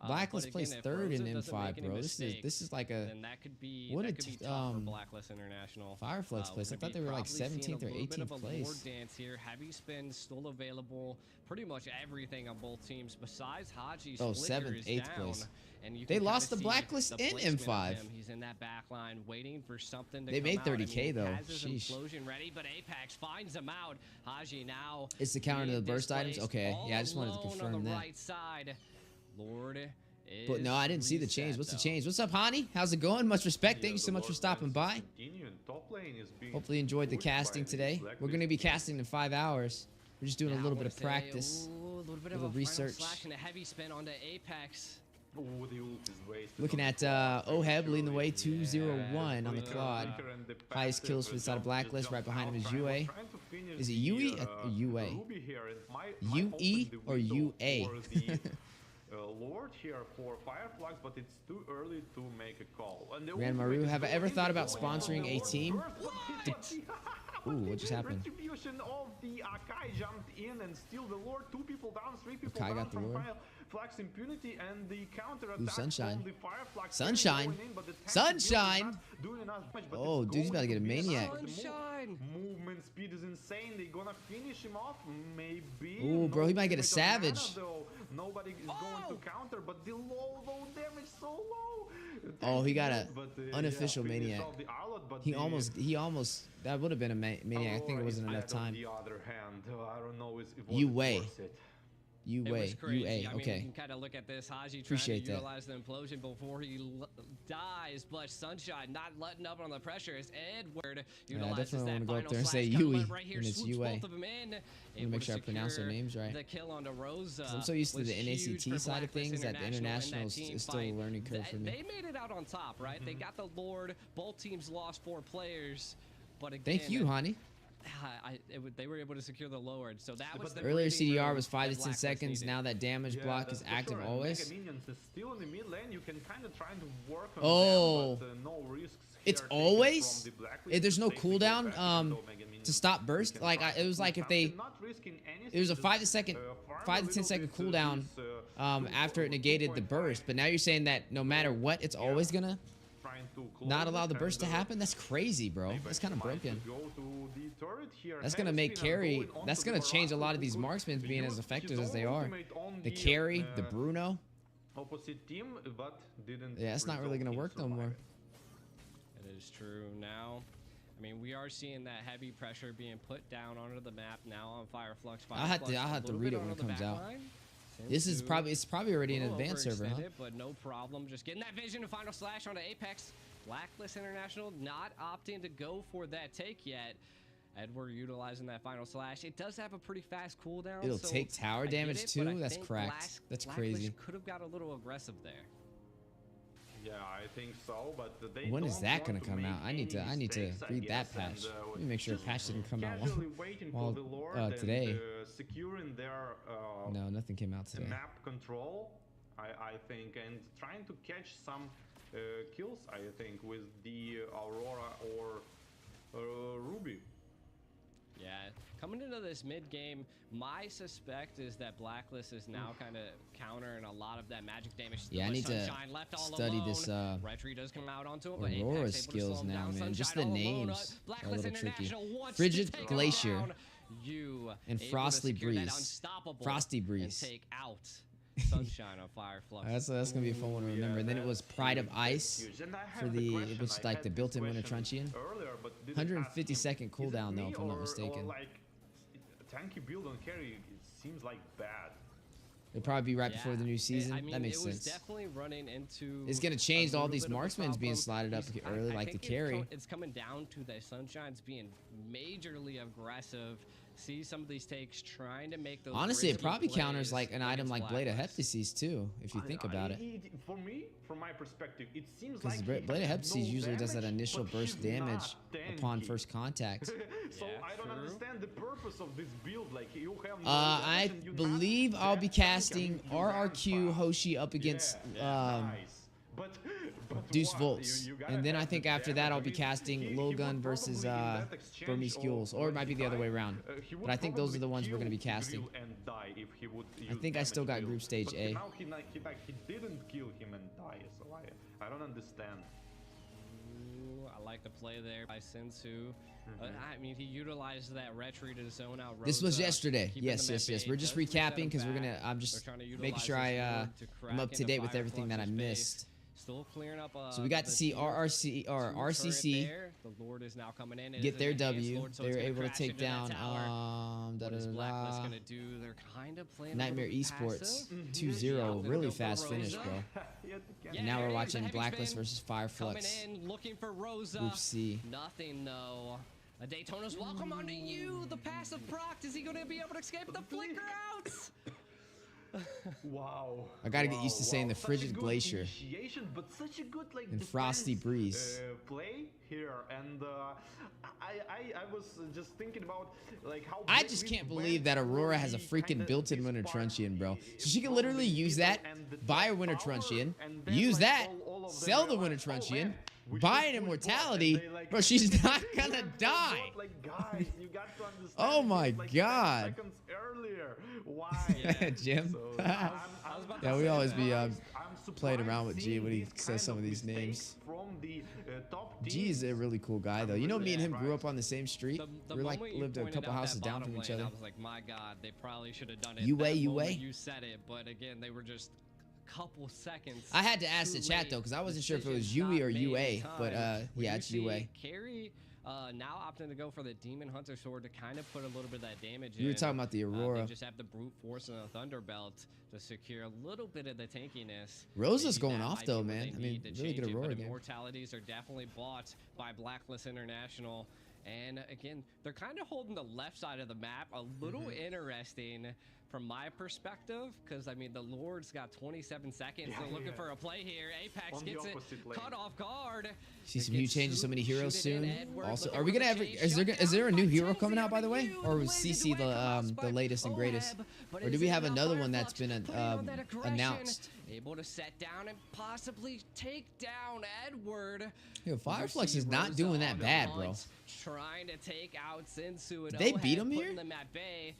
Blacklist but placed again, if third in Rosa doesn't M5, make any bro. This mistakes, is like a then that could be what that a could be t- tough for Blacklist International. Fireflux place. I We're thought gonna they be were like probably seeing 17th or a little bit 18th of a place. Lord dance here. Heavy spin still available. Pretty much everything on both teams besides Haji's Oh, flicker 7th, is 8th down. place. And you They can lost kinda the see Blacklist the in placement of M5. him. He's in that back line waiting for something to They come made out. 30K I mean, though. he has his Sheesh. implosion ready, but Apex finds him out. Haji now. It's the counter to the being burst items? displaced Okay, all yeah, I just wanted to alone confirm on the that. right side. Lord But no, I didn't see the reset, change. What's the though. change? What's up, Hani? How's it going? Much respect. Thank you so much for stopping by. Hopefully you enjoyed the casting today. We're going to be casting in 5 hours. We're just doing a Yeah, I little bit wanna of say, practice. ooh, a little bit little of a research. Final slash and a heavy spin onto Apex. Looking at Oheb leading the way 2-0-1 on the Claude. Highest kills for the side of Blacklist. Right behind him is UA. Is it UE or UA? UE or UA? Lord here for Fireflux, but it's too early to make a call. And Ran Maru, have I ever thought about sponsoring a team? Ooh, what just happened? Retribution of the Akai jumped in and steal the Lord. 2 people down, 3 people Akai down got the from Lord. Fireflux impunity, and the counter attack Ooh, Sunshine. from the Fireflux. Sunshine. Going in, but the tank Sunshine. is not doing enough damage, but Oh, it's dude, he's about to going get a be maniac. enough. The Sunshine. Movement speed is insane. They're gonna finish him off, maybe. Ooh, bro, he might get a bit of mana, savage. though. Nobody is going to counter, but the low damage so low. Oh, he got a But, unofficial finish maniac. off the Arlot, but He the- almost, that would have been a maniac. I think it wasn't enough time. On the other hand, I don't know if it UA. was worth it. It was crazy. UA. I mean, Okay. you can kind of look at this. Haji trying Appreciate to that. utilize the implosion before he dies, but Sunshine not letting up on the pressure as Edward utilizes definitely that wanna go up final there and say slash coming Yui, up right here, and it's swoops UA. both of them in. I want to make sure I pronounce their names right. The kill on Rosa. I'm so used to was the huge for NACT side of Blacklist things that the International internationals in that team is still a fight. learning curve for me. They made it out on top, right? They got the Lord. Both teams lost 4 players, but again, Thank you, honey. they were able to secure the Lord, so that was the Earlier breathing CDR room was 5 to that 10 Blacklist seconds. needed. Now that damage Yeah, block that's is for active sure. And always. Mega Minions is still in the mid lane. You can kind of trying to work on Oh. them, but no risks It's here taken always? from the Blacklist. There's no They take it cooldown back, so Mega to Minions stop burst. can Like try it was to like do if they, something, not risking anything, it was a just, 5 to 10 farm a second little bit, cooldown this, after it negated the 2.5, burst. But now you're saying that no matter what, it's always gonna trying to close not allow it the burst to and, happen. That's crazy, bro. they That's kind of might broken. go to the turret here. That's gonna Heavy make spinner carry. going onto That's the gonna change a Barako lot of who these could marksmen being use as effective his as they own are. ultimate on The carry, the Bruno. opposite team, but didn't. Yeah, that's not really gonna result in work no more. surviving. It is true now. I mean, we are seeing that heavy pressure being put down onto the map now on Flux. I'll have to read it when it comes out. This is probably already an advanced server, huh? But no problem. Just getting that vision and final slash onto Apex. Blacklist International not opting to go for that take yet. Edward utilizing that final slash. It does have a pretty fast cooldown. It'll so take tower I get damage it, but I too? That's think cracked. That's Blacklist crazy. could have got a little aggressive there. Yeah, I think so, but they When is don't that want gonna to come make out? I need to any mistakes, I read that guess, and, patch. Let me make sure a just patch didn't come out casually waiting while for the Lord today. and, securing their No, nothing came out today. map control, I think, and trying to catch some kills, I think, with the Aurora or Ruby. Yeah, coming into this mid game, my suspect is that Blacklist is now kind of countering a lot of that magic damage. Yeah, I need to Sunshine left all study alone. this Retry does come out onto it, but Aurora Apex able to slow skills him now, down. man. Just Sunshine the all alone. names are a Blacklist little tricky. International wants Frigid to take Glacier him down. You and able to Frosty secure that Breeze. unstoppable Frosty and Breeze. take out Sunshine on Fire Flux. That's gonna be a fun one to remember. And then it was Pride of Ice for the it was like the built-in Winter Truncheon. 150-second cooldown though, if I'm not mistaken. Or like tanky build on carry, it seems like bad. It'll probably be right before the new season. I mean, That makes it was sense. definitely running into. It's gonna change a all little these bit of a marksmen being problem. slotted up He's- early, I like the think carry. it's coming down to the Sunshine's being majorly aggressive. See some of these takes trying to make those. Honestly, it risky probably plays counters like an item against like Blade of Blacklist. Heptasis too, if you think about it. For me, from my perspective, it seems Because like Blade of he has Heptasis no usually does that damage, initial but burst he's damage not upon tanky. first contact. So Yeah, I don't true. understand the purpose of this build. Like you have. No I damage and you believe not I'll be that tanky. I casting mean, you RRQ ran Hoshi up against nice. But Deuce what? Volts. You gotta And then I have think the after that damage. I'll I be mean, casting he Lil would Gun versus probably in that exchange Burmese Fuels. Or it might be the other way around. he would But I think those are the ones we're probably gonna be kill casting. Grill and die if he would I use think I still got damage group build. stage But A. Now he didn't kill him and die, so I don't understand. Ooh, I like the play there by Sensu. I mean, he utilized that retry to zone out. This was Rosa, yesterday. keeping Yes, them yes, at yes. bay. We're just Does reset recapping them because we're back. gonna. I'm They're just trying to making utilize sure this I'm board to up crack to into date with Fire everything that I Flux's base. missed. Still clearing up. So we got to see the RRC or two turret RCC there. The Lord is now coming in. It get is their an enhanced W. Lord, so They it's were gonna able to crash take into that down tower. What is Blacklist gonna do? They're kind of playing a Nightmare little Esports passive. 2-0. They're Really gonna go for fast finish, Rosa. bro. Yeah, And now there we're it is, watching the heavy Blacklist spin. versus Fire Coming Flux. in, looking for Rosa. Group C. Nothing though. A Daytona's welcome onto you. The passive proc. Is he going to be able to escape the flicker out? Wow. I gotta get used to saying the Such a Frigid good Glacier. initiation, but such a good like And Frosty defense, Breeze. play here, and I was just thinking about like how I Blacklist just can't went believe that Aurora has a for the freaking kinda built-in this Winter part Truncheon, bro. So she can from literally the use middle that, and the buy a top Winter tower, Truncheon, and then, use like, that, all of them sell the realized, Winter oh, Truncheon, man, we buy should an push bot, and Immortality. they, like, Bro, she's not they gonna push die. bot, like, guys, you got to understand. Oh it my was, like, 10 God. seconds earlier. Why? Yeah. Jim. So, I was about to Yeah, we say always that. be I'm playing around with surprised G when he seeing says these some of kind these mistakes names. From the top G is a teams. really cool guy, though. You know, me and him grew up on the same street. The We like moment you lived a pointed couple out houses that down bottom from each lane, other. I was like, my God, they probably should have done it. UA, that UA. moment you said it, but again, they were just a couple seconds. I had to ask too the chat late. though, because I wasn't sure if it was Decisions UE not or made in UA, but time. We yeah, do it's see UA. Carry now opting to go for the Demon Hunter sword to kind of put a little bit of that damage in. You were talking about the Aurora. They just have the brute force and the Thunder Belt to secure a little bit of the tankiness. Rosa's Maybe going that off might be though, what man. they I mean, need to really change good it, Aurora but game. Immortalities are definitely bought by Blacklist International. And again, they're kind of holding the left side of the map a little interesting from my perspective, because I mean the Lord's got 27 seconds. They're looking for a play here. Apex On the gets it opposite lane. cut off guard. See some It new gets changes, so many Shoot heroes it in, soon. Edward Also, looking are we for gonna the ever? chase. Is there a new Shut hero down coming by out, by the way, TLDU. or was Blazing CC Duet collapsed the by latest and greatest, Oheb, but or it do is we have enough. another one that's Fireflux been putting on that aggression, announced? able to set down and possibly take down Edward. Yo, You Fireflux see is not Rosa doing that on the bad, bro. hunt, trying to take out Sensu and They Oheb, beat him putting here? them at bay.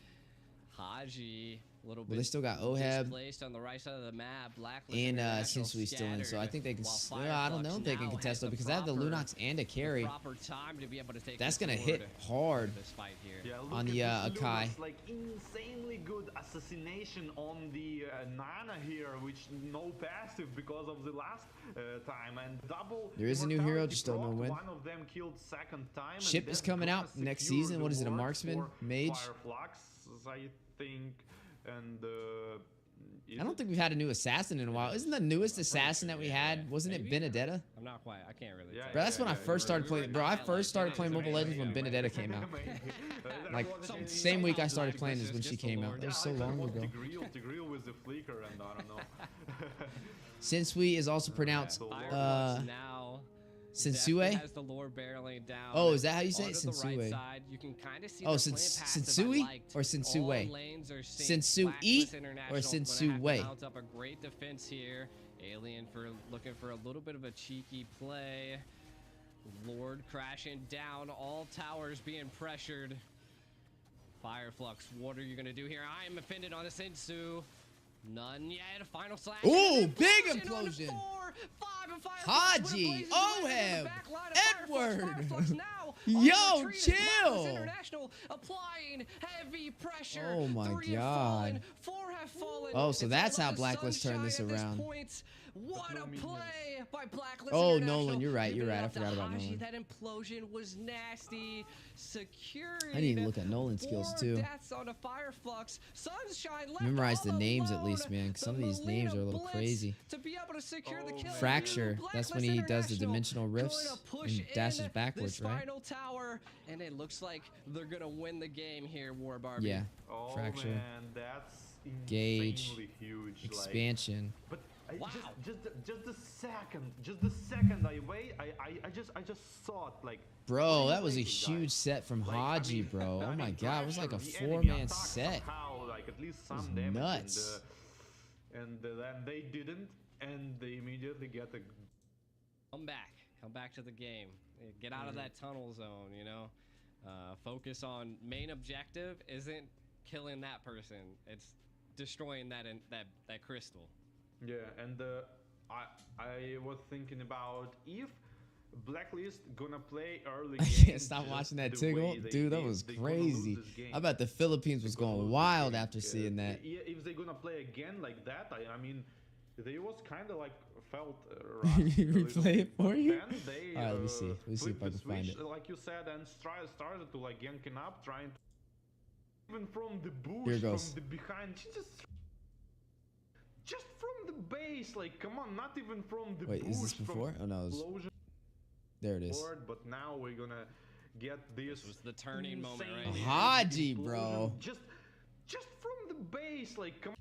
Haji, a little bit. Well, they still got Oheb displaced on the right side of the map. Blacklist and International Sinsui's still in, so I scattered, think they can. while I don't know if they can Fireflux contest now though, has because they have the proper- Lunox and a carry. proper time to be able to take That's the gonna sword hit hard. in this fight here. Yeah, look on at the, this Akai. Lunox, like insanely good assassination on the Nana here, which no passive because of the last time, and double. There is a new hero, immortality just don't know proc. when. One of them killed second time. Ship and is that's coming gonna out next secure season. the What is it, a ward marksman? for Mage? Fireflux, I think, and. I don't think we've had a new assassin in a while. Isn't the newest assassin that we had? Wasn't it Maybe? Benedetta? I'm not quite. I can't really. Yeah, tell. Bro, that's when I yeah, first started we were playing. in Bro, I highlights. first started It playing is Mobile Legends when amazing. Benedetta came out. Like, same week I started playing is when she came out. That was so long ago. Tigreal with the flicker, and I don't know. Sinsui is also pronounced Fireflux now. Sensue. definitely has the lore barreling down. Oh, is that how you say it? onto the right Sensue. side. You can kind of see Oh, the plan passive I Sensui liked. or Sensue? All lanes are synced. Sensue Blacklist or International gonna have to Sensue? mount up a great defense here. Alien for looking for a little bit of a cheeky play. Lord crashing down. All towers being pressured. Fireflux, what are you gonna do here? I am offended on a Sensu. None yet. A final slash. Ooh, And big on implosion. 4, 5, and Fireflux Haji, with a blazing duet in Oheb, the back line of Fireflux. Edward. Fireflux now Yo, on the retreat as chill. Blacklist International applying heavy pressure. Oh my 3 have God. fallen, 4 have fallen. Oh, so It's that's all how about the Blacklist turned this sunshine at around. point. What a play by Blacklist Oh, International. Nolan, you're right, you're Giving right. I up to forgot about Haji. Nolan. That implosion was nasty. Security. I need to look at Nolan's skills, too. Deaths on a Fireflux. Sunshine left Memorize the all names at alone. least, man, 'cause some of The these names Melina are a little Blitz crazy. To be able to secure the kill. Fracture, that's when he does the International dimensional rifts gonna push and dashes in backwards, this right? Final tower, and it looks like they're gonna win the game here, War Barbie. Yeah. Oh Fracture. man, that's Gauge. insanely huge. Expansion. But Wow. just the second I wait, I just thought like. Bro, what are you that was a thinking, huge guys? set from Like, I Haji, mean- bro. I Oh mean, my god, it was like a Pressure, the enemy 4-man attacked set. somehow, like at least was some damage, nuts. and then they didn't, and they immediately get a. Come back to the game. Get out of that tunnel zone. You know, focus on main objective. Isn't killing that person. It's destroying that crystal. Yeah, and I was thinking about if Blacklist gonna play early I game. can't stop just watching that the Tiggle. way they Dude, that did, was they gonna lose crazy. this game. I bet the Philippines was They gonna lose going this wild game. after seeing that. If they're gonna play again like that, I mean, they was kind of like felt rushed a little Replay bit, it for but you? then they, Alright, let me see. Let me see flipped if I the can find switch, it. like you said, and started to like yanking up, trying to even from the bush, Here it goes. from the behind, just from the base, like come on, not even from the Wait, bush. is this from before? Oh no, it was, explosion there it is. board, but now we're gonna get this. This was the turning moment right insanely here. Haji, explosion, bro. Just from the base, like come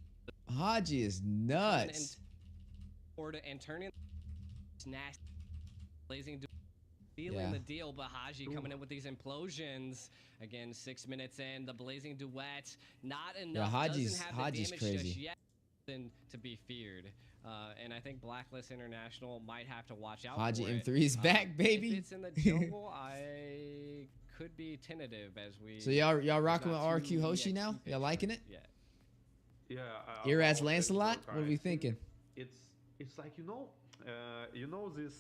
on. Haji is nuts. And turning nasty, blazing, feeling Yeah. the deal. But Haji coming in with these implosions again. 6 minutes in, the blazing duet, not enough. Haji's- doesn't have Haji's the damage crazy. just yet than to be feared. And I think Blacklist International might have to watch out. Haji for it. M3 is back, If baby. it's in the jungle, I could be tentative as we. So y'all rocking with not RQ too Hoshi now? EXP Y'all liking it? Yeah. Yeah. Iraz I'll Lancelot? say What are we thinking? It's like you know this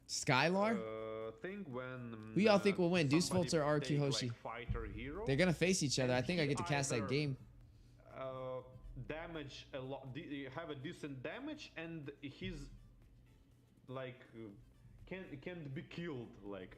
Skylar? thing when. Who y'all think will win, Deuce somebody Volts or RQ take, Hoshi? Like, fighter hero. They're gonna face each other. I think I he get to cast that either, game. Damage a lot, have a decent damage, and he's like can be killed, like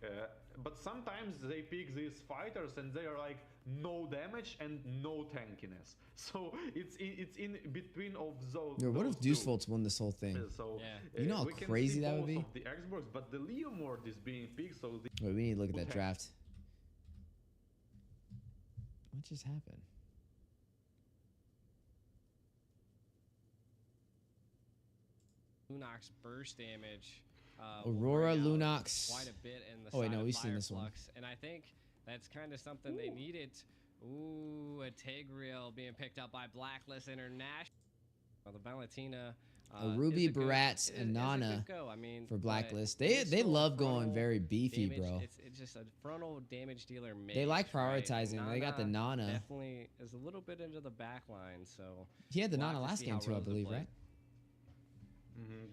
But sometimes they pick these fighters and they are like no damage and no tankiness. So it's in between of those. Yo, what if those two. Volts won this whole thing? So You know how we can crazy see that would both be? of the Xbox, but the Leo mode is being picked, so the Wait, we need to look at that Okay. draft. What just happened? Lunox burst damage. Aurora, will bring out Lunox. quite a bit in the Oh, wait, side no, of we've seen this one. Fireflux, and I think that's kind of something they needed. Ooh, a Tigreal being picked up by Blacklist International. Well, the Valentina. A Ruby, is a good- Barats, is- and is a Nana good go. I mean, for but Blacklist. it is They still a love going frontal very beefy, damage. bro. It's just a frontal damage dealer. They like mage, right? prioritizing. And They got the Nana. Definitely is a little bit into the back line, so He had the we'll Nana have to last see game how too, I Rosa believe, plays. right?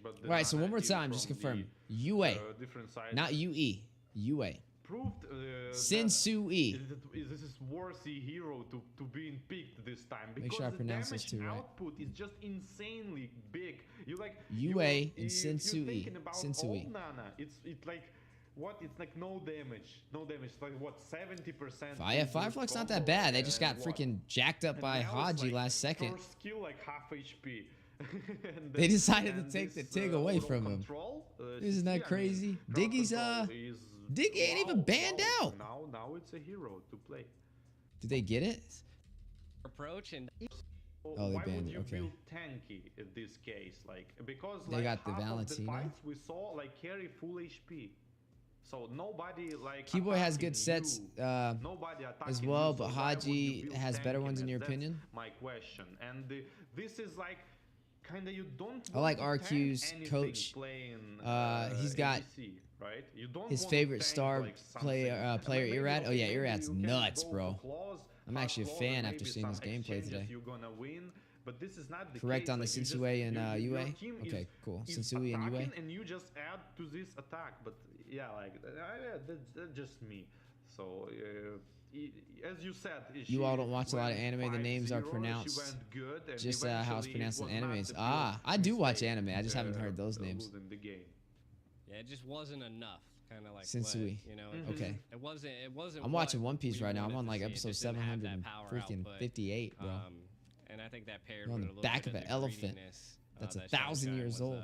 But the All right, so Nana one more is time, just from confirm. the, UA, different side. not UE. UA. Proved Sinsui. this is worthy hero to being picked this time because sure I the pronounce damage this too right. output is just insanely big. You like UA and if Sinsui. you're thinking about Sinsui. old Nana, it's like what? It's like no damage. It's like what 70%. Yeah, Fireflux not that bad. They just got freaking jacked up by Haji last second. First skill like half HP. And They decided to and take the this, Tig away auto from him. control, Isn't that I mean, crazy? crowd Diggy's, control is- Diggy ain't even banned out. Now it's a hero to play. Did they get it? approach and Oh, they Why banned would it, you okay. build tanky in this case? Like because They like got the half of Valentina. the fights we saw like carry full HP. So nobody like Keyboy has attacking good sets you. as Nobody attacking well, you, but so why would you Haji build has better ones in tankiness? your That's opinion? my question. And this is like kind of you don't. I like want to tank RQ's anything coach. Playing, He's got ADC, right? You don't his wanna favorite tank, star like, player something. player Maybe, Irad. Oh okay, yeah, maybe Irad's you can nuts, go bro. for claws, I'm hard actually a claws, fan and after maybe seeing some this gameplay exchanges today. You're gonna win, but this is not the Correct case. on the Like, you just- Sinsui and your UA? team Okay, cool. is Sinsui and UA? attacking and you just add to this attack. But yeah, like that's just me. So as you said, You all don't watch a lot of anime. The names are 5-0, pronounced she went good, and just how it's eventually pronounced in it was not animes. the Ah, biggest I do watch mistake, anime. I just haven't heard those names. losing the game. yeah, it just wasn't enough. Kind of like Sinsui. what, you know. Okay. It wasn't. It wasn't. I'm watching what One Piece we right now. I'm wanted on to like see. It episode just didn't have 700 that and power freaking output. 58, bro. And I think that paired You're on with the a little back bit of the an elephant greediness, that's that 1,000 Sunshine years was, old.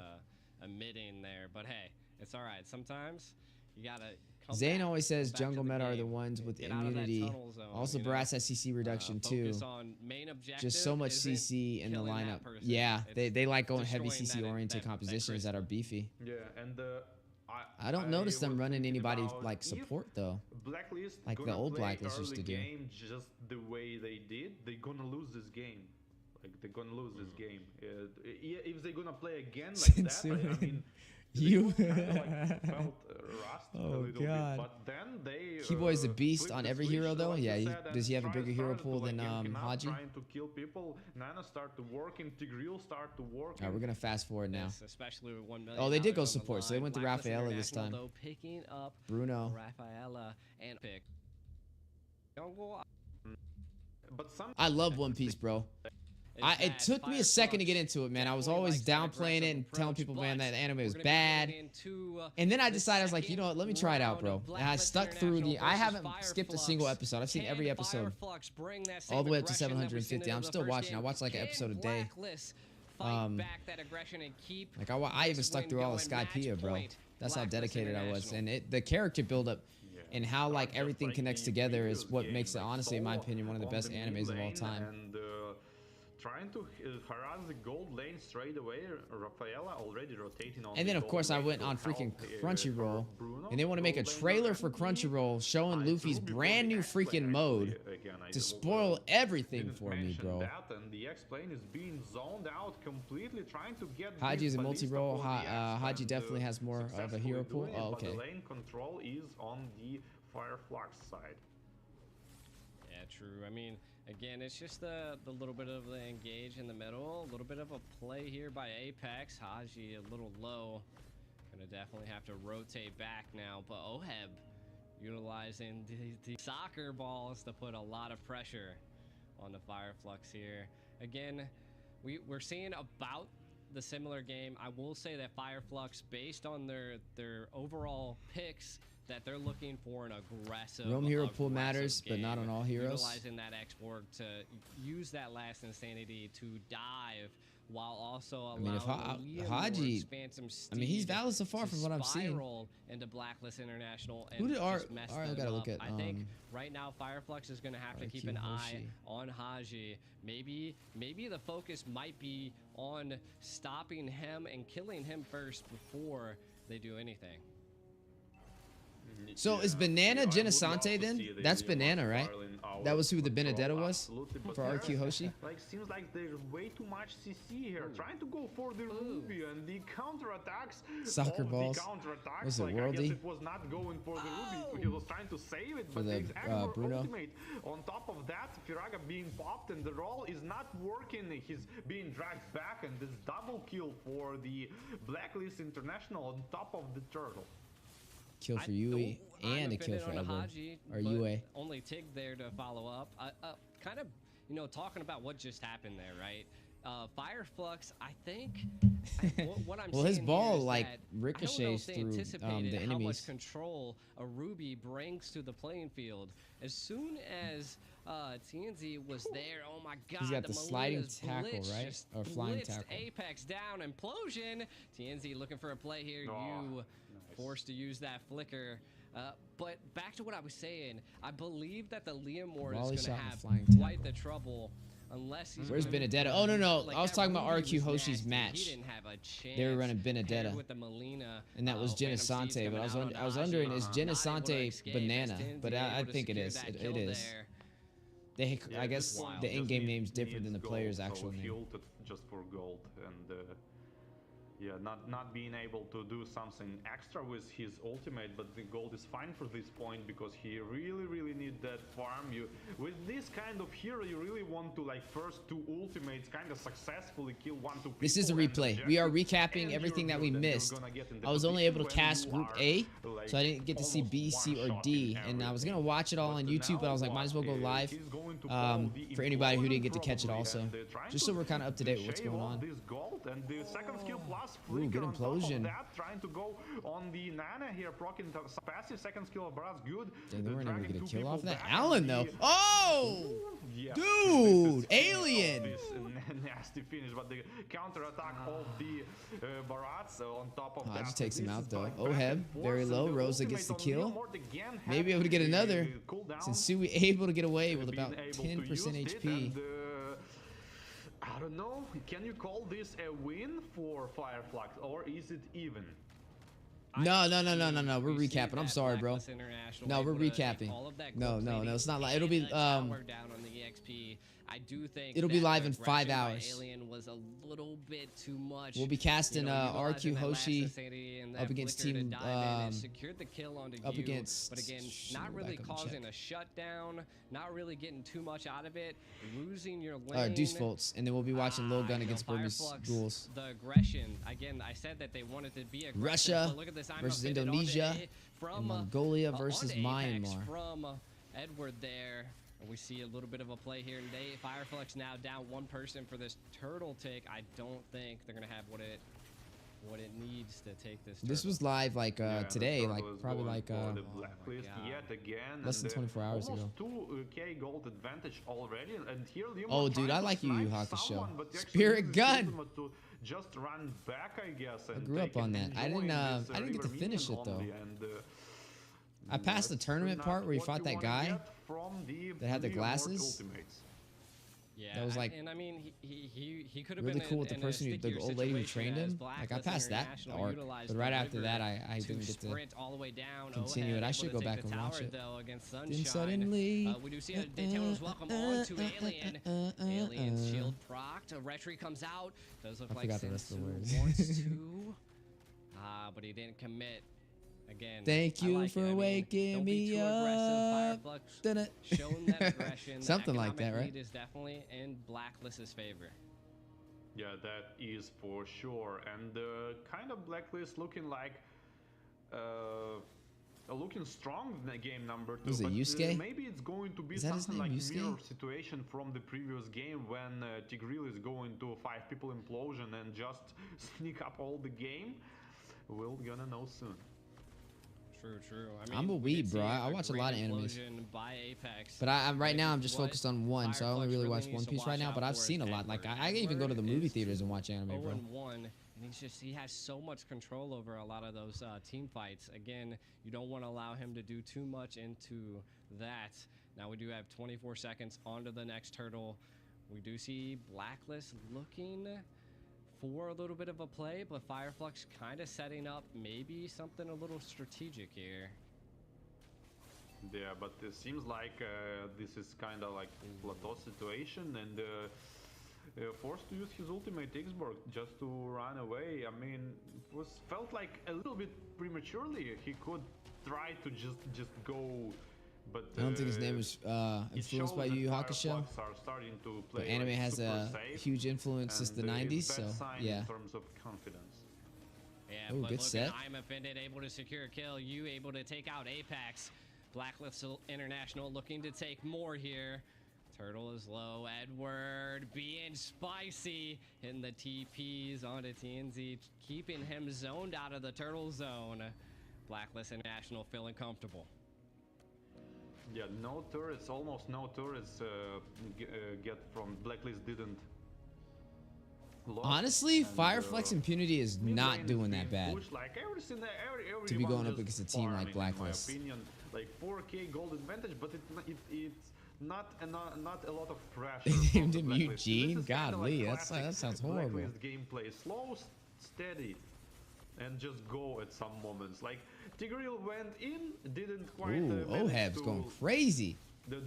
Emitting there, but hey, it's all right. Sometimes you gotta. Come Zane back, always says come back to jungle the meta are the game, ones with get out of that immunity. tunnel zone, Also, you know? Brass SCC reduction too. Focus on main objective Just so much isn't CC in the killing that lineup. person. Yeah, It's they like going heavy destroying CC oriented that compositions that are beefy. Yeah, and I don't notice them was running thinking anybody about like if support though. Blacklist Like the gonna old play Blacklist used to early do. game just the way they did, they're gonna lose this game. Like they're gonna lose this game. If they're gonna play again like that, I mean, You. they kinda, like, felt rust a Oh, little God. bit, but then they. Keyboy's a beast flipped on the every switch, hero though. like you Yeah, said, does he have a and bigger hero started to, pool like, than gank him up, Haji? Trying to kill people. Nana start to work, and Tigreal start to work. All right, we're gonna fast forward now. Yes, especially with $1 million. Oh, they did go on the support, so they line. went to Blacklist Rafaela this International, time. Though, picking up Bruno. Rafaela and pick. Jungle. But some. I love One Piece, bro. It took me a second to get into it, man. I was always downplaying it and telling people, man, that anime was bad. And then I decided, I was like, you know what, let me try it out, bro. And I stuck through I haven't skipped a single episode. I've seen every episode all the way up to 750. I'm still watching. I watch like an episode a day. Like I even stuck through all of Skypiea, bro. That's how dedicated I was. And the character build-up and how like everything connects together is what makes it, honestly, in my opinion, one of the best animes of all time. And trying to harass the gold lane straight away, Rafaela already rotating on. And then, of course, I went on freaking Crunchyroll, and they want to make a trailer for Crunchyroll showing Luffy's brand new freaking mode to spoil everything for me, bro. And the X-Plane is being zoned out completely, trying to get. Haji is a multi-role. Haji definitely has more of a hero pool. Oh, okay. But the lane control is on the Fireflux side. Yeah, true. I mean, again, it's just the little bit of the engage in the middle, a little bit of a play here by Apex. Haji a little low. Gonna definitely have to rotate back now, but Oheb utilizing the soccer balls to put a lot of pressure on the Fireflux here. Again, we're seeing about the similar game. I will say that Fireflux, based on their overall picks, that they're looking for an aggressive Roam hero pool aggressive matters, but not game, on all heroes. Utilizing that export to use that last insanity to dive while also allowing if Haji, Phantom Steed, I mean, he's valid so far from what I'm seeing. Spiral into Blacklist International and Who did just mess I them gotta up. look at, I think right now Fireflux is going to have to keep an eye on Haji. Maybe the focus might be on stopping him and killing him first before they do anything. So is Banana Genesante then? That's Banana, right? That was who the Benedetta was for RQ Hoshi? Like, seems like there's way too much CC here. Trying to go for the Ruby and the counterattacks. Soccer balls. Was it like, Worldy? I guess it was not going for the Ruby. He was trying to save it, but the, the Aggro Bruno. ultimate. On top of that, Firaga being popped and the roll is not working. He's being dragged back, and this double kill for the Blacklist International on top of the turtle. Kill for Yui and a kill for Edward. Or Yue. Only Tig there to follow up. Kind of, you know, talking about what just happened there, right? Fireflux, I think. What I'm well, his seeing ball here is like that ricochets I don't know if they through anticipated the how much enemies. control a Ruby brings to the playing field. As soon as TNZ was there, oh my God! He's got the sliding Melina's tackle, blitz right? just Or flying blitzed tackle. Apex down, implosion. TNZ looking for a play here. You forced to use that flicker. But back to what I was saying, I believe that the Liam Ward Volley is going shot to and have flying quite tackle. the trouble unless he's. Where's gonna- Benedetta? Oh, no. Like, I was that talking about Ruby RQ was Hoshi's nasty. match. He didn't have a chance. They were running Benedetta. With the Melina, And that was Phantom Steed's Genesante, but coming I out was on wondering, Haji, is not able to Genesante escape, Banana? as TNZ But I able to think it secure is. that It kill is. there. They, I Yeah, guess just the in-game need- name's different than the needs player's gold, actual so he name. ulted just for gold, and yeah, not being able to do something extra with his ultimate, but the gold is fine for this point because he really need that farm. You with this kind of hero, you really want to like first two ultimates kind of successfully kill 1-2 people. This is a and replay. We are objectives, recapping and everything you're that we good, and you're missed. gonna get in the I was only able to position when cast you Group are, A, like, so I didn't get to see almost B, C, or one-shotting D. And I was gonna watch it all on YouTube, but I was like, might as well go live for anybody who didn't get to catch it also, just so we're kind of up to date with what's going on. This gold and the second skill plus Ooh, good flicker on top of implosion. that, trying to go on the Nana here, proccing some passive second skill of Baraz, good. Dang, they weren't able to Dragging get a two kill off people that. back, Allen and though. the- Oh! Yeah, Dude, this is Alien! This nasty finish, but the counter attack of the Barats on top of that. Haji takes him This out is though. like Oheb, back and forth, very and low. the Rosa ultimate gets the on kill. Leomord again had Maybe able to get the another. cooldown. Since Sui able to get away with Being about able to 10% use it, HP. and, I don't know. Can you call this a win for Fireflux, or is it even? No. We're We see recapping. I'm that sorry, bro. Blacklist International No, we're able to take recapping. all of that No, gold no, plating it's not like and it'll be the tower down on the EXP. I do think it'll be that live the in 5 aggression by hours. Alien was a little bit too much. We'll be casting utilizing RQ that last Hoshi insanity and that up against flicker to team, dive in. It secured the kill onto up you, against- but again, shoot, not go really back up and causing check. a shutdown, not really getting too much out of it, losing your lane. Deuce Volts, and then we'll be watching Lil Gun against Burmese Fireflux, Ghouls. The aggression. Again, I said that they wanted to be aggressive. Russia but look at this, I'm versus a bit onto Indonesia A from, and Mongolia versus onto Apex Myanmar. From Edward there. And we see a little bit of a play here today. Fireflux now down one person for this turtle take. I don't think they're gonna have what it needs to take this. This turtle. was live like Yeah, the today, turtle like is probably going like for the Oh Blacklist my God. yet again. less than and, 24 hours almost ago. 2k gold advantage already, and here Leomord Oh, dude, trying I to like Yu Yu snipe Hakusho. someone, but he actually Spirit uses his gun. ultimate to just run back, I guess. And grew up take on and that. I didn't, enjoy this, I didn't get to river finish minion it, though. only, and, I passed the that's tournament not part where he what fought you that wanna guy get from the that had the Leomord glasses. ultimates. Yeah, that was like and I mean he could have really been cool with the in person, a the stickier old lady who situation trained as him. Like I Blacklist passed that International arc, utilized but right the after that, river I to didn't get to sprint all the way down. continue it. Oheb I able should to go take back the and watch tower, it. though, against Then Sunshine. suddenly, We do see Daytona's welcome on to Alien. Alien's shield procced. A retry comes out. Does look I like forgot the rest of the Sensu words. wants to. But he didn't commit. Again, Thank I you like for it. I mean, waking don't be me too aggressive. up. Fireflux Dun-it. showing that aggression. Something the like that, economic right? lead is definitely in Blacklist's favor. Yeah, that is for sure. And kind of Blacklist looking like looking strong in the game number 2. Was it but, Yusuke? maybe it's going to be Is that his something name, like Yusuke? mirror situation from the previous game when Tigreal is going to 5 people implosion and just sneak up all the game. We're gonna know soon. True. I'm a we did weeb, bro. see I watch a great lot of animes. implosion by Apex. But right now I'm just What focused on one, so I only Fireflux really watch needs One to Piece right watch now. out But I've for is seen a lot. Like Edward. I even go to the Edward movie is theaters and watch anime, bro. 0-1, and he has so much control over a lot of those team fights. Again, you don't want to allow him to do too much into that. Now we do have 24 seconds onto the next turtle. We do see Blacklist looking for a little bit of a play, but Fireflux kind of setting up maybe something a little strategic here. Yeah, but it seems like this is kind of like plateau situation, and forced to use his ultimate Xborg just to run away. I mean, it felt like a little bit prematurely. He could try to just go, but I don't think his name is influenced by Yu Yu Hakusho. But anime has a huge influence since the 90s, so yeah. In terms of confidence. Yeah, Ooh, but good look set. at I'm Offended able to secure a kill. You able to take out Apex. Blacklist International looking to take more here. Turtle is low. Edward being spicy. Hitting the TPs onto TNZ. Keeping him zoned out of the turtle zone. Blacklist International feeling comfortable. Yeah, no turrets, almost no turrets get from Blacklist didn't. Honestly, Fireflux Impunity is not doing that bad. Like To be going up against a team like Blacklist. In my opinion, like 4K gold advantage, but it's not a lot of pressure. They named from him the Blacklist. Eugene? This is kinda Godly, like that sounds horrible. Blacklist gameplay, slow, steady, and just go at some moments. Like Tigreal went in, didn't quite. Ooh, Ohab's going crazy.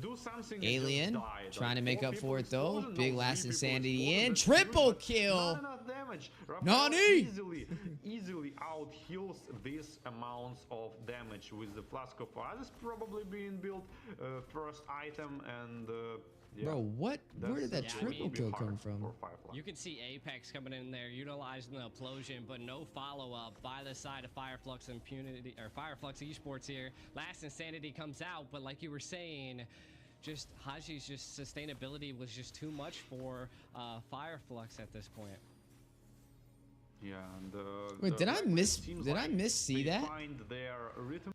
Do something. Alien died. trying to Like, make 4 up people for it though. explosion, Big no, last 3 people insanity explosion, in that's triple huge, but kill. not enough damage. Raphael Nani? easily out heals these amounts of damage with the Flask of Oasis probably being built first item, and yeah, Bro, what? Where did that Yeah, I triple mean, kill come from? You can see Apex coming in there, utilizing the implosion, but no follow-up by the side of Fireflux Impunity or Fireflux Esports here. Last Insanity comes out, but like you were saying, just Haji's just sustainability was just too much for Fireflux at this point. Yeah, and Wait, did I miss see that? Find their rhythm.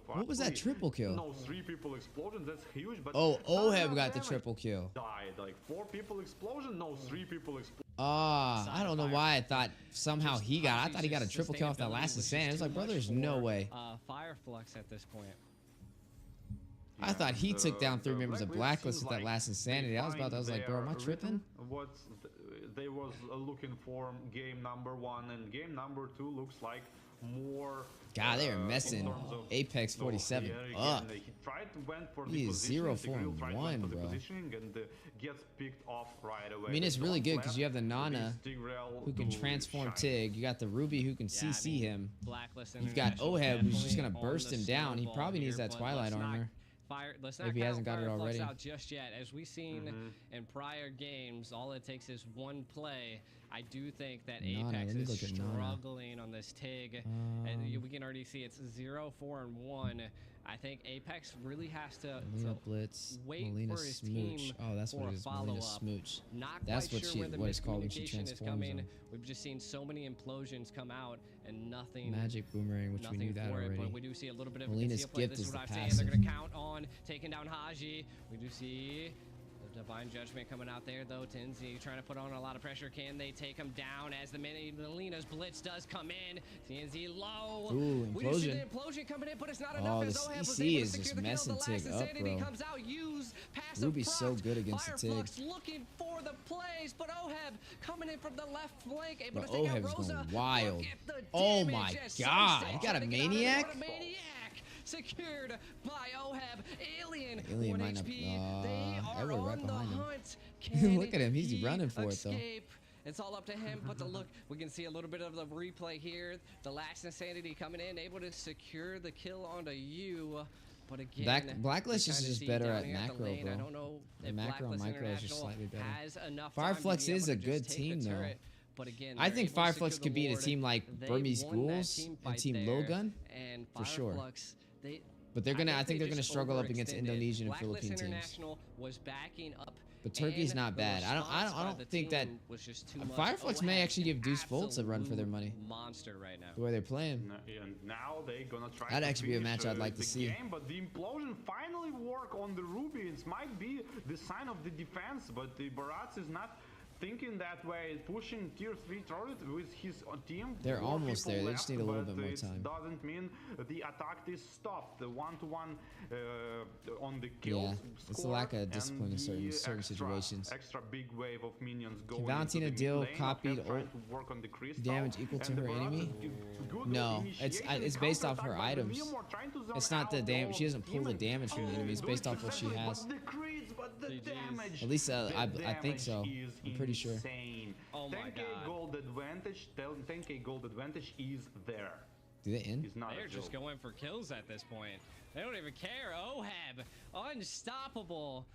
What was that triple kill? No, 3 people explosion, that's huge, but Oh, not Ohab enough got the damage. triple kill. Died, like 4 people explosion, no, 3 people explosion. I don't know why I thought somehow he got. I thought he got a triple kill off that last Insanity. I was like, bro, there's no way. Fireflux at this point. I thought he took down 3 members of Blacklist seems with that like last Insanity. I was like, bro, am I tripping? What they was looking for game number 1, and game number 2 looks like more. God, they are in messing terms of- Apex 47 again, up. He went for He the is 0 positioning, 4 the Grill tried and went 1, for the bro. positioning and gets picked off right away. I mean, it's They really don't good because you have the let Nana this Tigreal who can to transform shine. Tig. You got the Ruby who can CC him. Blacklist You've got International Ohab who's just definitely gonna burst on him the down. He snowball probably needs here, that but Twilight let's not armor. Let's If not he count hasn't got it Fireflux already. out just yet. As we've seen in prior games, all it takes is one play. I do think that Nana, Apex let me is look at Nana. struggling on this TIG, and we can already see it's 0 4 and 1. I think Apex really has to Melina Blitz, wait Melina for his Smooch. team Oh, that's for what a it is. Melina follow-up. Smooch. Not That's quite what sure where the what it's called when she miscommunication is transforms coming. him. We've just seen so many implosions come out and nothing. Magic Boomerang, which we Nothing knew that for it, already. but we do see a little bit of Melina's a conceal play. gift This is is what the I'm saying. They're going to passive. count on taking down Haji. We do see the Divine Judgment coming out there, though. TNZ trying to put on a lot of pressure. Can they take him down as the Melina's Blitz does come in? TNZ low. Ooh, We do see implosion. the implosion coming in, but it's not Oh, enough. this as Ohab was EC able is to just secure the kill. messing The last Tig up, Insanity bro. comes out, use passive Ruby's so proc. good against the Tig. Fireflux looking for the plays, but Ohab coming in from the left flank, able Bro, to take out Ohab's Rosa. going wild. Look at the Oh damage my as God, Sunset he got a trying to get out of there. maniac? What a maniac! Secured by Ohab. Alien, Alien 1 might not- HP. They are Edward right on the behind him. hunt. Can Look at him, he's he running for it, though. escape? It's all up to him, but the look, we can see a little bit of the replay here. The last Insanity coming in, able to secure the kill onto you. But again, Blacklist we is kinda just see better down at here the macro, lane. I bro. don't know The if macro and Blacklist micro is just International slightly better. has enough Fireflux time to be is able a to just good take team, the though. turret. But again, I they're think able to secure Fireflux the could beat a ward. team like They Burmese won that Ghouls team and fight Team there, Lowgun and for sure. Fireflux, But they're gonna. I think they're gonna just struggle up against overextended. Indonesian and Blacklist Philippine teams. International was backing up. But Turkey's and not the bad. I response by don't the think that team was just too much. Fireflux may OHAB actually an give Deuce Volts a run for their money. absolute monster right now. The way they're playing. And now they're gonna try That'd to actually be a finish, match I'd like to the see. game, but the implosion finally work on the Rubians might be the sign of the defense, but the Barats is not thinking that way, pushing tier 3 turret with his team. They're More almost people there. They left, just need a little but bit more it time. doesn't mean the attack is stopped. The 1-to-1 on the kills. Yeah, it's a lack of discipline in certain situations. Extra big wave of minions Can going. Valentina into the deal mid lane, copied Octave trying to work on the crystal, damage equal to and the her Barats enemy? is good No, initiation it's and based off her counterattack, but items. Liamore trying to zone It's not the out damage. She all doesn't pull the team. damage from the enemy. It's based off what she Successfully, has. But the crits, but the damage. At least the I think so. damage is I'm pretty sure. insane. Oh my 10k God. gold advantage. 10k gold advantage is there. Do they end? It's not They're a just joke. going for kills at this point. They don't even care. OHAB, unstoppable.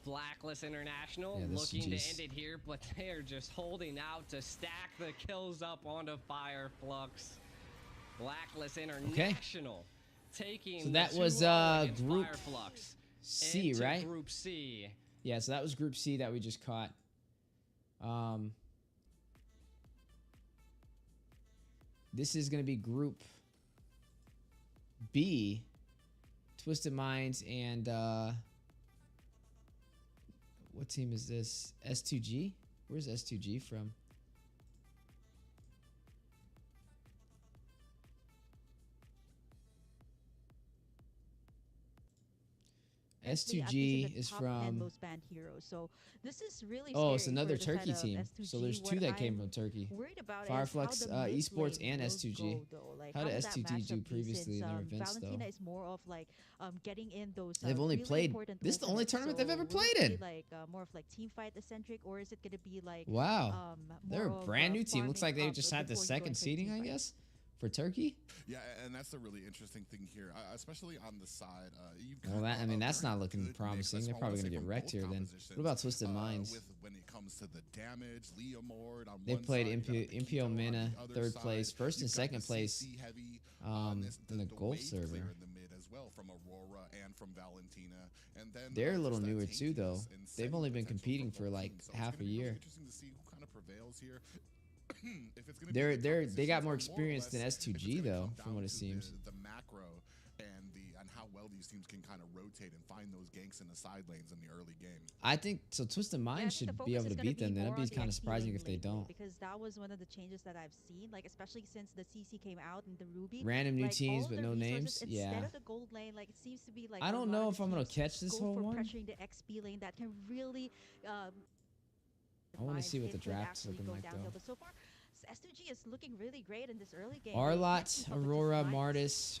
Blacklist International Yeah, this looking to GG's. end it here, but they are just holding out to stack the kills up onto Fireflux. Blacklist International taking So that the was, 2-0 against Group Fireflux C, into right? Group C. Yeah, so that was Group C that we just caught. This is going to be Group B. Twisted Minds and what team is this? S2G? Where's S2G from? S2G is from. Those band heroes. So this is really Oh, it's scary another for the Turkey side of team. S2G. So there's two What that came I'm from Turkey. worried about Fireflux, is how the mid Esports, lane and will S2G. go, though. Like, How did does that S2G do matchup be previously in since, their events, Valentina though? is more of like getting in those. They've only really played- important this is the only openers. tournament they've So ever will it played be, in. Like more of like team fight eccentric, or is it gonna be like Wow. They're a more of, brand new team. Looks like farming they up just had the before you go second into a seeding, team I fight? guess, for Turkey. Yeah, and that's the really interesting thing here, especially on the side. You've Well, got I mean, a that's very not looking good mix. promising. That's They're what I probably wanna gonna say get from wrecked both here then. compositions, What about Twisted Minds? With when it comes to the damage, Leomord on They one played side, you got Impio Paquito on Mina, the other third side. place, first and You've got second the place, CC heavy, in the Gulf wave server. clear in the mid as well from Aurora and from Valentina, and then They're a little just that newer too, though. tankiness and They've setting only been potential competing both for like teams. So it's half gonna a be really year. interesting to see who kind of prevails here. If it's gonna be the They got compositions more or experience less, than if it's S2G gonna though, come from down what it to seems. the macro and how well these teams can kind of rotate and find those ganks in the side lanes in the early game. I think so. Twisted Yeah, I Minds think the should be focus able is to gonna beat them. Then more that'd be on the kind of XP surprising lane if they lane, don't. because that was one of the changes that I've seen, like especially since the CC came out and the Ruby. Random new like, teams all but the no resources, names. Instead Yeah. of the gold lane, like it seems to be like I a don't lot know of if I'm gonna teams catch this go whole for one. pressuring the XP lane that can really. I want to define see what it the could draft's actually looking go like downhill. though. But so far, S2G is looking really great in this early game. They Arlott, kept some of the Aurora, Twisted Mardis, Minds.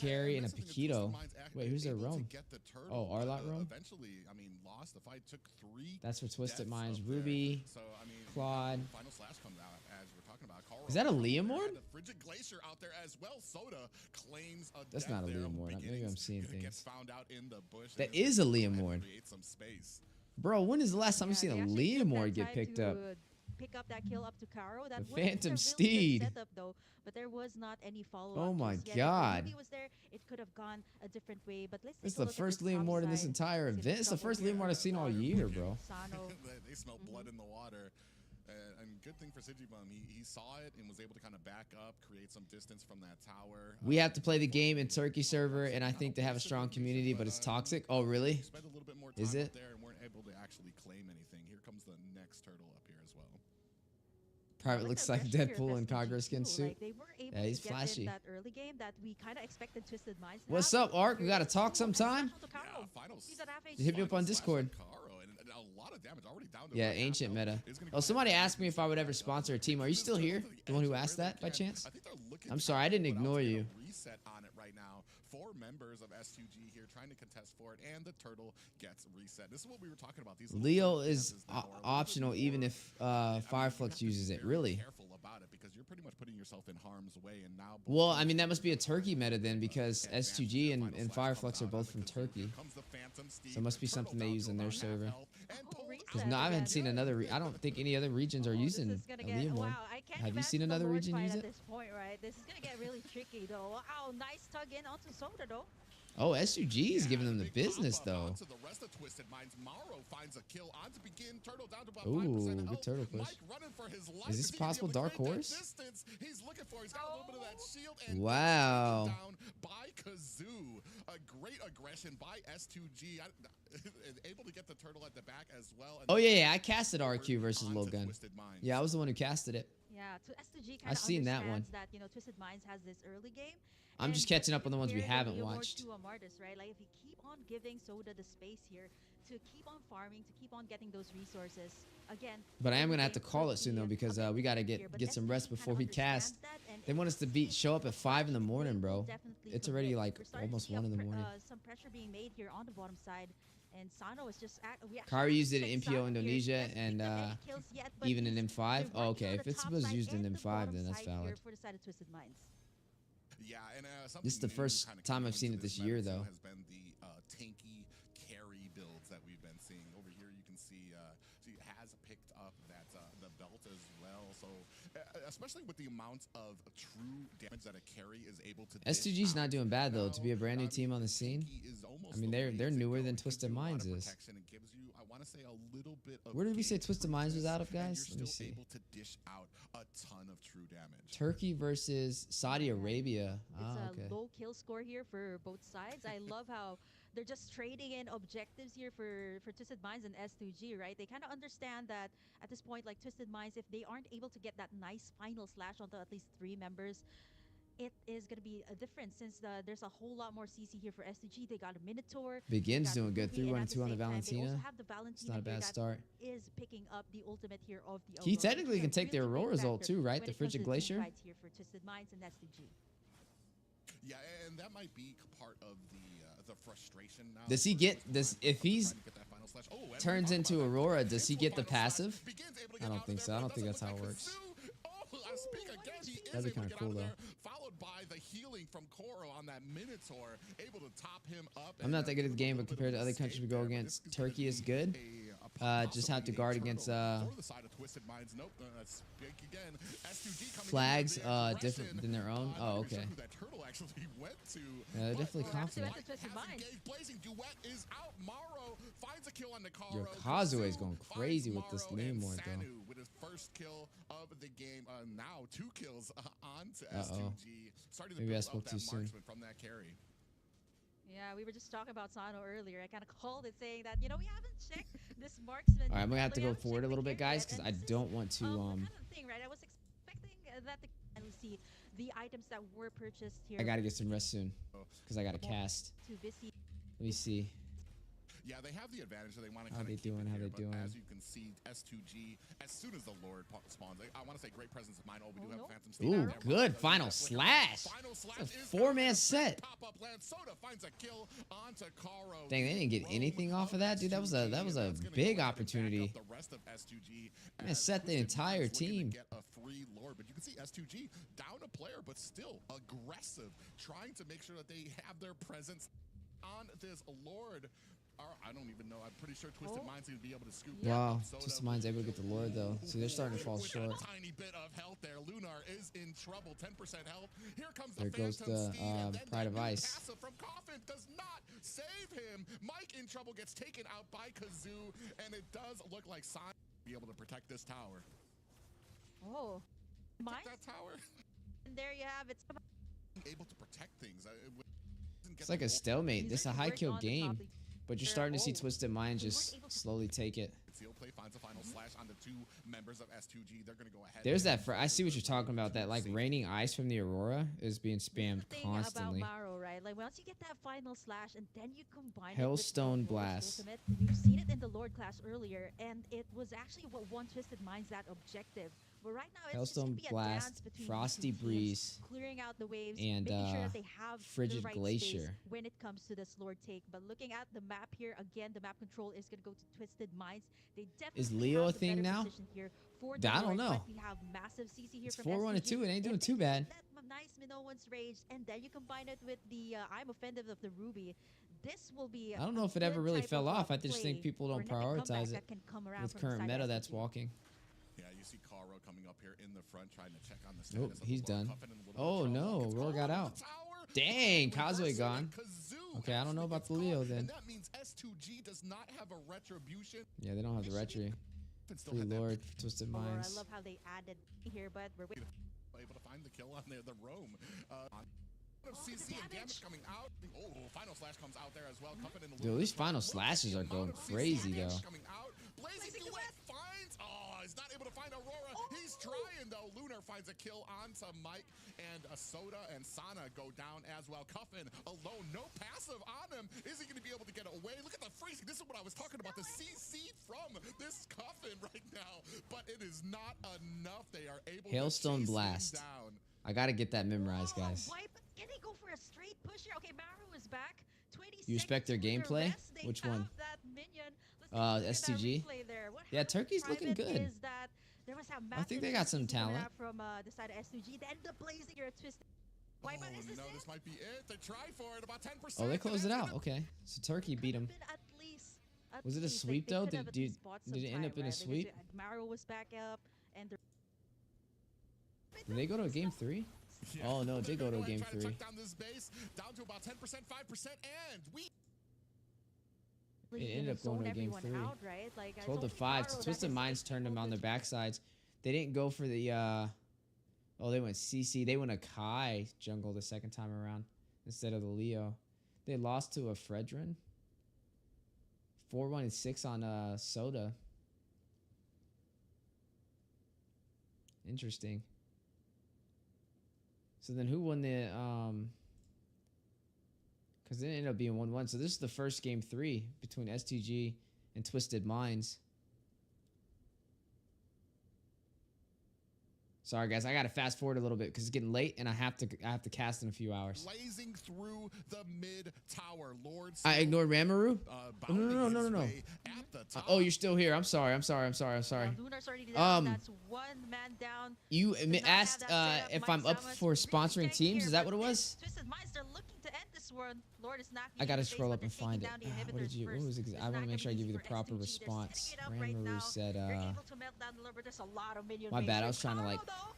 Carry, and a that's the thing, Paquito. Twisted Minds Wait, who's their able to Rome? get the turtle, Oh, but, Arlott Rome? Eventually, I mean, lost the fight, took 3. That's for Twisted deaths Minds. up there. Ruby, So, I mean, Claude. Final Slash comes out as we're talking about. Carl Is that a Rome out there, Leomord? and the Frigid Glacier out there as well. Soda claims a That's death not a there. Leomord. Maybe I'm Beginnings seeing gets things. found out in the bush. That and is a go ahead and Leomord. create some space. Bro, when is the last time Yeah, you've seen they a actually took Leomord that get time picked to, up? Pick up that kill up to Caro. That The would have been a Phantom really Steed. good setup, though, but there was not any follow-up. Oh my just yet. God. If Ruby was there, it could have gone a different way. But let's This is take a the look at first this top Leomord in this side. entire He's in event. It's the trouble first here. Leomord I've seen all year, bro. Sano. They smell blood in the water. And good thing for Sigibum, he saw it and was able to kind of back up, create some distance from that tower. We have to play the game in Turkey server, and I think they have a strong community, but it's toxic. Oh, really? Spent a little bit more time Is out it? there and weren't able to actually claim anything. Here comes the next turtle up here as well. Private Like looks the like aggression here of Deadpool in SPG Conqueror skin too. suit. Like, they were able Yeah, he's to get flashy. in that early game that we kind of expected Twisted Minds to What's have. up, Ark? We gotta talk sometime. Yeah, finals. He's at half Hit me HP. up on Discord. Caro, and a lot of damage already down to Yeah, about half ancient health. meta. It's gonna Oh, go somebody ahead and asked me if I would ever sponsor a team. Are you still here? The one who asked that by chance? I think they're looking I'm to sorry, I didn't put out ignore a you. Reset on it right now. 4 members of S2G here trying to contest for it, and the turtle gets reset. This is what we were talking about. These little Leo turtle is dances now are a little bit optional even more- if I mean, you Fireflux have to be uses it. very Really? Careful about it because you're pretty much putting yourself in harm's way, and now. Well, I mean, that must be a Turkey meta then, because S2G and Fireflux are both from Turkey. So it must be something they use in their server. Because no, I haven't seen another. I don't think any other regions are using This is a gonna get, Leomord. wow, I can't Have you seen imagine the another Lord region fight use at it? this point, right? This is gonna get really tricky, though. Wow, nice tug in onto Soda, though. Oh, S2G is giving them the business, though. Onto the rest of Twisted Minds. Morrow finds a kill on to begin. Turtle down to about Ooh, 5% good health. turtle push. Mike running for his life. Is this he gonna be possible able to dark create that horse? distance He's looking for. He's got a little bit of that shield. And Wow. down by Kazoo. A great aggression by S2G. Able to get the turtle at the back as well. And Oh, yeah, I casted RQ versus onto Logan. Twisted Minds. Yeah, I was the one who casted it. Yeah, to S2G kind I've of seen that one. that, you know, Twisted Minds has this early game. I'm just And catching up on the ones we here, haven't you're more watched. to Amardis, right? Like, if you keep on giving Soda the space here to keep on farming, to keep on getting those resources, again. But I am early going to have to game call could it soon, be though, a because bit we got to here, but get some rest S2G kinda before we cast. understands that, and They want us to show up at 5 in the morning, bro. definitely It's already commit. like We're starting to almost see 1 in the morning. some pressure being made here on the bottom side, and Sano is just Kari used it in MPO Indonesia and even in M5. Oh, okay. If it was used in M5, then that's valid. For the side of Twisted Minds. Yeah, and This is the first time I've seen it this year, though. Has been the tanky carry builds that we've been seeing over here. You can see she has picked up that the belt as well. So especially with the amount of true damage that a carry is able to. S2G's not doing bad though to be a brand new team on the scene. I mean, they're newer than Twisted Minds is. It gives you, I want to say, a little bit of. Where did we say Twisted Minds was out of, guys? Let me You're see. still able to dish out a ton of true damage. Turkey versus Saudi Arabia. It's Okay. a low kill score here for both sides. I love how they're just trading in objectives here for Twisted Minds and S2G, right? They kind of understand that at this point, like Twisted Minds, if they aren't able to get that nice final slash onto at least 3 members, it is going to be a difference since there's a whole lot more CC here for S2G. They got a Minotaur. Begins they got doing good. Ruby, and 3-1-2 at the on the same time, they also Valentina. have the Valentina It's not a here bad that start. is picking up the ultimate here of the He Aurora, technically which is can a take the really big Aurora ult factor too, right? when The it comes to Frigid team Glacier. fights here for Twisted Minds and S2G. Yeah, and that might be part of the frustration now. Does he get this if he's turns into Aurora? Does he get the passive? I don't think so. I don't think that's how it works. That'd be kind of cool though. Followed by the healing from Koro on that Minotaur, able to top him up. I'm not that good at the game, but compared to other countries we go against, Turkey is good. Just have to guard against flags different than their own. Oh, okay. Yeah, they're definitely confident. Yo, Kazuya is going crazy with this lane ward though. With his first kill of the game, now 2 kills on to S2G. Starting to Maybe I build spoke up too that soon. marksman from that carry. Yeah, we were just talking about Sano earlier. I kind of called it saying that, you know, we haven't checked this marksman. All right, I'm gonna have to we go haven't forward a checked little the bit, carry guys, yet, because and I this is, don't want to. the kind of thing, right? I was expecting that the and we see the items that were purchased here. I gotta get some rest soon, because I gotta cast. To Visi. Let me see. Yeah, they have the advantage that they want to How kind they of keep doing? it How here, they but doing? as you can see, S2G, as soon as the Lord spawns, I want to say great presence of mind. Oh, we do have no. Phantom State Ooh, out there. good. But, Final slash. Final slash It's a is 4-man gonna set. pop up land. Soda finds a kill onto Karo. Dang, they didn't get anything off of that, dude. That was a big opportunity. The rest of S2G Man, set the entire team. Get a free Lord, but you can see S2G down a player, but still aggressive, trying to make sure that they have their presence on this Lord. I don't even know. I'm pretty sure Twisted Mind's gonna be able to scoop. Wow, Soda. Twisted Mind's able to get the Lord though. See, they're starting to fall With short. a tiny bit of health there. Lunar is in trouble. 10% health. Here comes There the goes Phantom the, Steed, and then Pride that of new Ice. passive from Coffin does not save him. Mike in trouble, gets taken out by Kazoo, and it does look like Simon will be able to protect this tower. Oh. Mine? That tower. And there you have it. Able to protect things. It's like a stalemate. This is a high kill game, but you're starting to see Twisted Mind just slowly take it. Seal play finds a final slash on the 2 members of S2G. They're going to go ahead. There's that. I see what you're talking about. That like raining ice from the Aurora is being spammed The thing constantly. about Maro, right? Like once you get that final slash and then you combine Hailstone it with Blast. Ultimate, we've seen it in the Lord class earlier, and it was actually what won Twisted Minds that objective. But right now, it's Hailstone just gonna be a dance Blast, between Frosty the 2 teams, Breeze, clearing out the waves, and, making sure that they have Frigid the right Glacier. space when it comes to this Lord take. But looking at the map here, again, the map control is gonna go to Twisted Minds. They definitely Is Leo have a the thing better now? position here for I the don't Lord, know. but we have massive CC here It's from 4-1-2. SCG. It ain't doing If too they bad. get that nice Minoan's Rage, and then you combine it with the I'm Offended of the Ruby. This will be. I don't know if it ever really fell off. I just think people don't prioritize it with current meta that's walking. Yeah, you see Karo coming up here in the front, trying to check on the Nope, status of he's the Lord. done. Coffin in a little Oh bit of trouble. no, Gets Aurora caught got on out. the tower. Dang, Reversing Causeway it, gone. Kazoo Okay, I don't know actually about gets the Leo caught, then. And that means S2G does not have a retribution. Yeah, they don't have the retry. And still Free had that Lord, Twisted Or I Minds. love how they added here, but we're waiting. able to find the kill on there, the roam. CC and damage coming out. Oh, Final Slash comes out there as well. Dude, these Final Slashes are going crazy though. Coming out. Blazing Duet finds. Oh, he's not able to find Aurora. He's trying though. Lunar finds a kill onto Mike, and Soda and Sana go down as well. Cuffin alone, no passive on him. Is he going to be able to get away? Look at the freezing. This is what I was talking about. The CC from this Cuffin right now, but it is not enough. They are able Hailstone to chase Blast. him down. I gotta get that memorized, guys. Can they go for a straight push here? Okay, Maru is back. 20 You respect their seconds for gameplay? rest. They Which have one? that minion. Let's take a look at that STG? replay there. What Yeah, happened Turkey's to looking Private good. is that there was a I think they massive got some CC coming talent. out from the side of S2G. Then the blazing here, Twisted. Oh, Wipeout, is this no, it? this might be it. They try for it, about 10%. Oh, they closed it and out. Okay, so Turkey beat them. Could've been at least- at Was it a least, sweep, they though? could have at Did least bought it some end up time, in a right? Because sweep? Maru was back up, and the Did they go to a game 3? Yeah. Oh no, it did go to a game Try to 3. tuck down this base, down to about 10%, 5%, and we really It ended up going zone to a game everyone 3. out, right? Like, I 12 to told 5. Maru that Twisted this Minds is turned them on their focus. backsides. They didn't go for the oh, they went CC. They went a Kai jungle the second time around instead of the Leo. They lost to a Fredrin. 4-1-6 on Soda. Interesting. So then who won the because it ended up being 1-1. So this is the first game 3 between STG and Twisted Minds. Sorry guys, I gotta fast forward a little bit because it's getting late and I have to cast in a few hours. blazing through the mid tower. Lord I still, ignored Ramaru. bounding no, his no. way at the top. Oh, you're still here. I'm sorry. Lunar's already down. That's one man down. You Did not have asked that setup. if Mike I'm up Samas for really sponsoring tanked teams. here, Is that but what it this was? Twisted Minds, they're looking to end this one. Lord is knocking I gotta in the face, scroll but up they're and taking find it. down the What inhibitors did you? What first. was it? It's I not want to gonna make sure I be give you easy the for proper S2G. They're response. setting it up right Ramaru now. said, They're able to melt down the lure, but there's a lot of minion my base bad. I here. was trying to like Karo, though,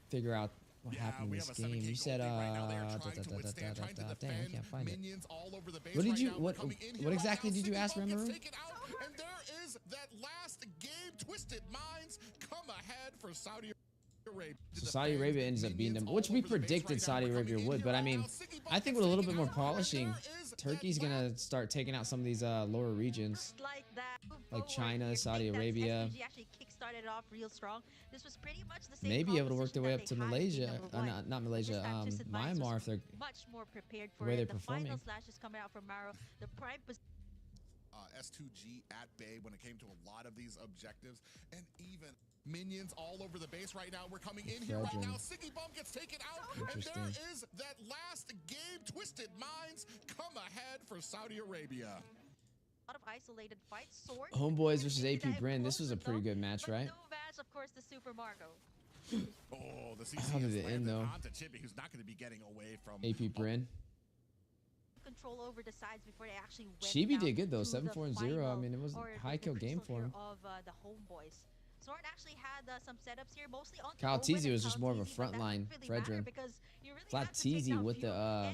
figure out what Yeah, happened in we this have a game. 7K You said gold lead right now. They are trying to withstand, trying to dang, I defend can't find it. minions all over the base What did right you now. what Coming in here what right exactly now, did you ask, Siggy Ball gets Ramaru? taken out, and there is that last game. Twisted Minds come ahead for Saudi Arabia. So Saudi Arabia ends up beating them, Minions which all we over the base predicted right now. Saudi We're Arabia coming in would, here but I right mean, now. Siggy Ball I think gets with a little bit taken more out, and polishing, there is that Turkey's last gonna start taking out some of these lower regions. like that. Like Forward. China, You Saudi think that Arabia. STG actually kickstarted off real strong. This was pretty much the same May be able to work their way up composition to that they had in Malaysia, game number one. not But Malaysia, this time, Twisted Minds Myanmar was if they're much more prepared the for way it. they're The performing. final slash is coming out from Maro. The prime position. S2G at bay when it came to a lot of these objectives, and even minions all over the base right now. We're coming in here right now. Siggy Bum gets taken out, and there Interesting. is that last game. Twisted Minds come ahead for Saudi Arabia. A lot of isolated fights. Sword. Homeboys versus Really AP that Bren. This was a impulsive, pretty though. good match, But right? no match, of course, the Super Marco. Oh, the CC How did is it end, landed though? onto Chibi, who's not going to be getting away from AP Bren. Control over the sides before they actually went Chibi down did good though, to the 7-4-0. I final, mean, it was or a high the kill game crystal for here him. of the homeboys. Sword actually had some setups here, mostly on Kyle Owen Teasy and was just Kyle more of a Teasy, but that frontline didn't really matter Fredrin. because you really Flat had to take Teasy down with the, Fuel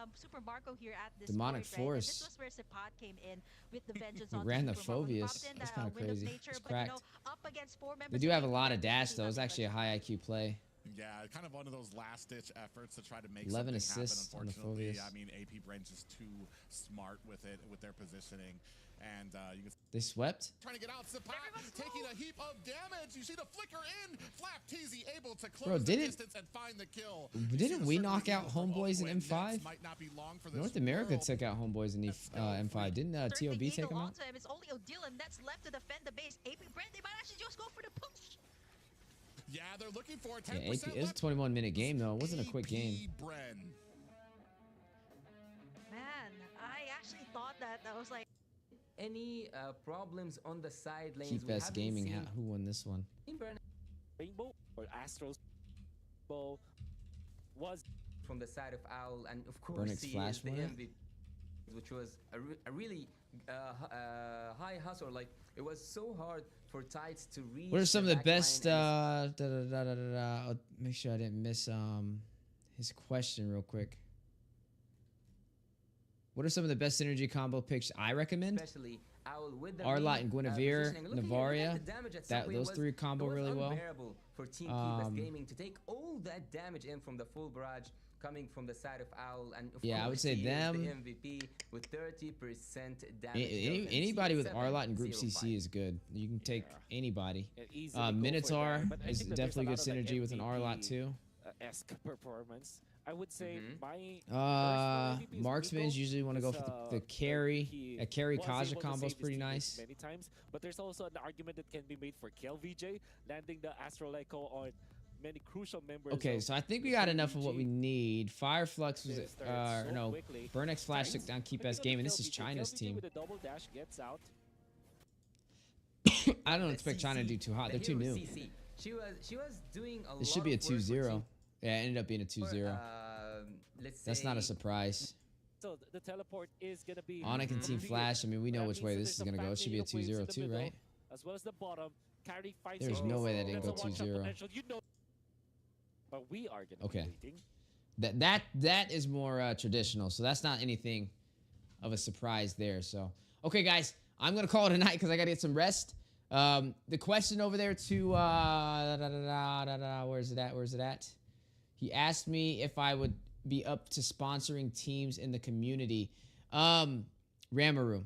and Super Marco here at this Demonic point, right? And Force. this was where Sepad came in with the vengeance He on ran the Super Marco. He Phobius. popped in That's the kinda Wind of crazy. Nature, It's but, you know, cracked. up against 4 members They do of have a AP lot of Bren, dash this though. It's level actually a was- high IQ play. Yeah, kind of one of those last-ditch efforts to try to make 11 something assists on happen. the Unfortunately, Phobius. I mean, AP Bren's just too smart with it, with their positioning, and you can They swept. trying to get out. Sapat taking a heap of damage. You see the flicker in. Flap Teasy able to close Bro, the didn't- distance and find the kill. You see Didn't the we circle knock out eagle from Homeboys in Owen. M5? Nets might not be long for this North America world. took out Homeboys in M5. Didn't Circling TOB take Eagle them out? onto him. It's only Odile and that's left to defend the base. AP Brand, they might actually just go for the push. Yeah, they're looking for 10% Yeah, AP, it was a left. 21-minute game though. It wasn't a quick game. AP Bren. Man, I actually thought that was like Any problems on the side lanes? Keep We S haven't Gaming. seen Who won this one? Bren Rainbow or Astros ball was from the side of Owl, and of course Burnix he Flash is the won it? MVP, which was a really high hustle. Like it was so hard for Tides to reach. What are some of the back line best? and Make sure I didn't miss his question real quick. What are some of the best synergy combo picks I recommend? Especially Owl with the Arlott and Guinevere, positioning. Looking Navaria. at the damage at That some those point three combo it was really well. unbearable for Team Keyless Gaming to take all that damage in from the full barrage coming from the side of Owl, and of Yeah, I would course, say he is them. the MVP with 30% damage. Anybody with 7, Arlott and Group 0, 5. CC is good. You can take anybody. And easily go for Minotaur that. But I is think that there's definitely a good lot of, like, synergy with an Arlott MVP too. esque performance. I would say my personal MVP is Marksman's Rico, usually want to go for because, the carry. he A carry was Kaja able to combo is save his pretty teammates nice. many times, but there's also an argument that can be made for Kel VJ landing the Astral Echo on many crucial members. Okay, of so I think we the got team enough of what VG. we need. Fire Flux was They started so no. quickly. Burnex Flash took down Keep S game, and this is Kel China's VJ team. with a double dash gets out. I don't The expect China to do too hot. the They're too hero new. CC. She was doing a This lot should be a of work for 2-0. Team- Yeah, it ended up being a for, 2-0. Let's That's not a say- surprise. So the teleport is gonna be Onyx and Team Mhm. Flash. I mean, we know That which means way that this is there's gonna go. It should be a family of waves in 2-0 the too, middle, right? As well as the bottom. Carry 5 There's seconds. no way that didn't That's go a one-shot 2-0. potential, you know. But we are gonna Okay. be waiting. That is more traditional. So that's not anything of a surprise there. So okay, guys, I'm gonna call it a night because I gotta get some rest. The question over there to where's it at? Where's it at? He asked me if I would be up to sponsoring teams in the community. Ramaru,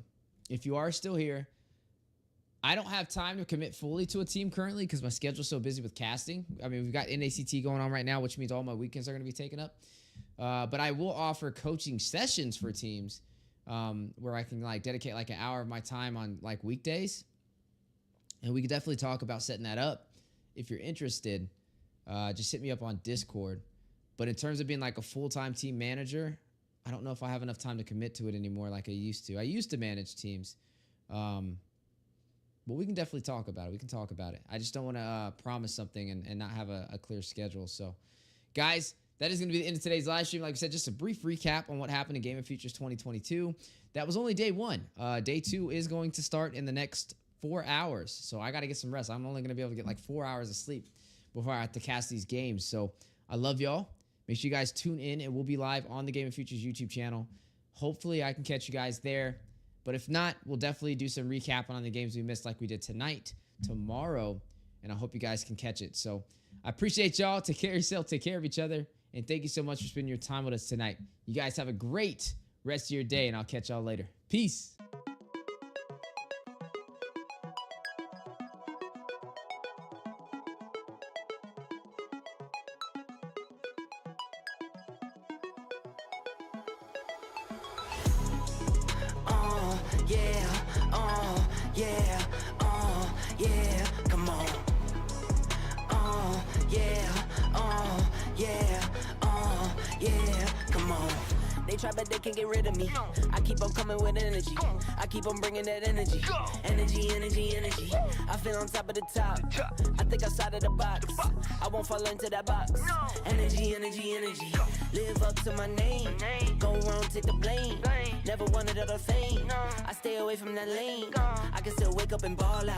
if you are still here, I don't have time to commit fully to a team currently because my schedule's so busy with casting. I mean, we've got NACT going on right now, which means all my weekends are going to be taken up. But I will offer coaching sessions for teams where I can like dedicate like an hour of my time on like weekdays. And we could definitely talk about setting that up. If you're interested, just hit me up on Discord. But in terms of being like a full-time team manager, I don't know if I have enough time to commit to it anymore like I used to. I used to manage teams. But we can definitely talk about it. We can talk about it. I just don't want to promise something and not have a clear schedule. So, guys, that is going to be the end of today's live stream. Like I said, just a brief recap on what happened in Game of Futures 2022. That was only day 1. Day 2 is going to start in the next 4 hours. So I got to get some rest. I'm only going to be able to get like 4 hours of sleep before I have to cast these games. So I love y'all. Make sure you guys tune in. It will be live on the Game of Futures YouTube channel. Hopefully I can catch you guys there. But if not, we'll definitely do some recapping on the games we missed like we did tonight, tomorrow, and I hope you guys can catch it. So I appreciate y'all. Take care of yourself. Take care of each other. And thank you so much for spending your time with us tonight. You guys have a great rest of your day, and I'll catch y'all later. Peace. Yeah, come on. Yeah, come on. They try, but they can't get rid of me. I keep on coming with energy. I keep on bringing that energy. Energy. I feel on top of the top. I think outside of the box. I won't fall into that box. Energy. Live up to my name. Go wrong, take the blame. Never wanted other fame. I stay away from that lane. I can still wake up and ball out.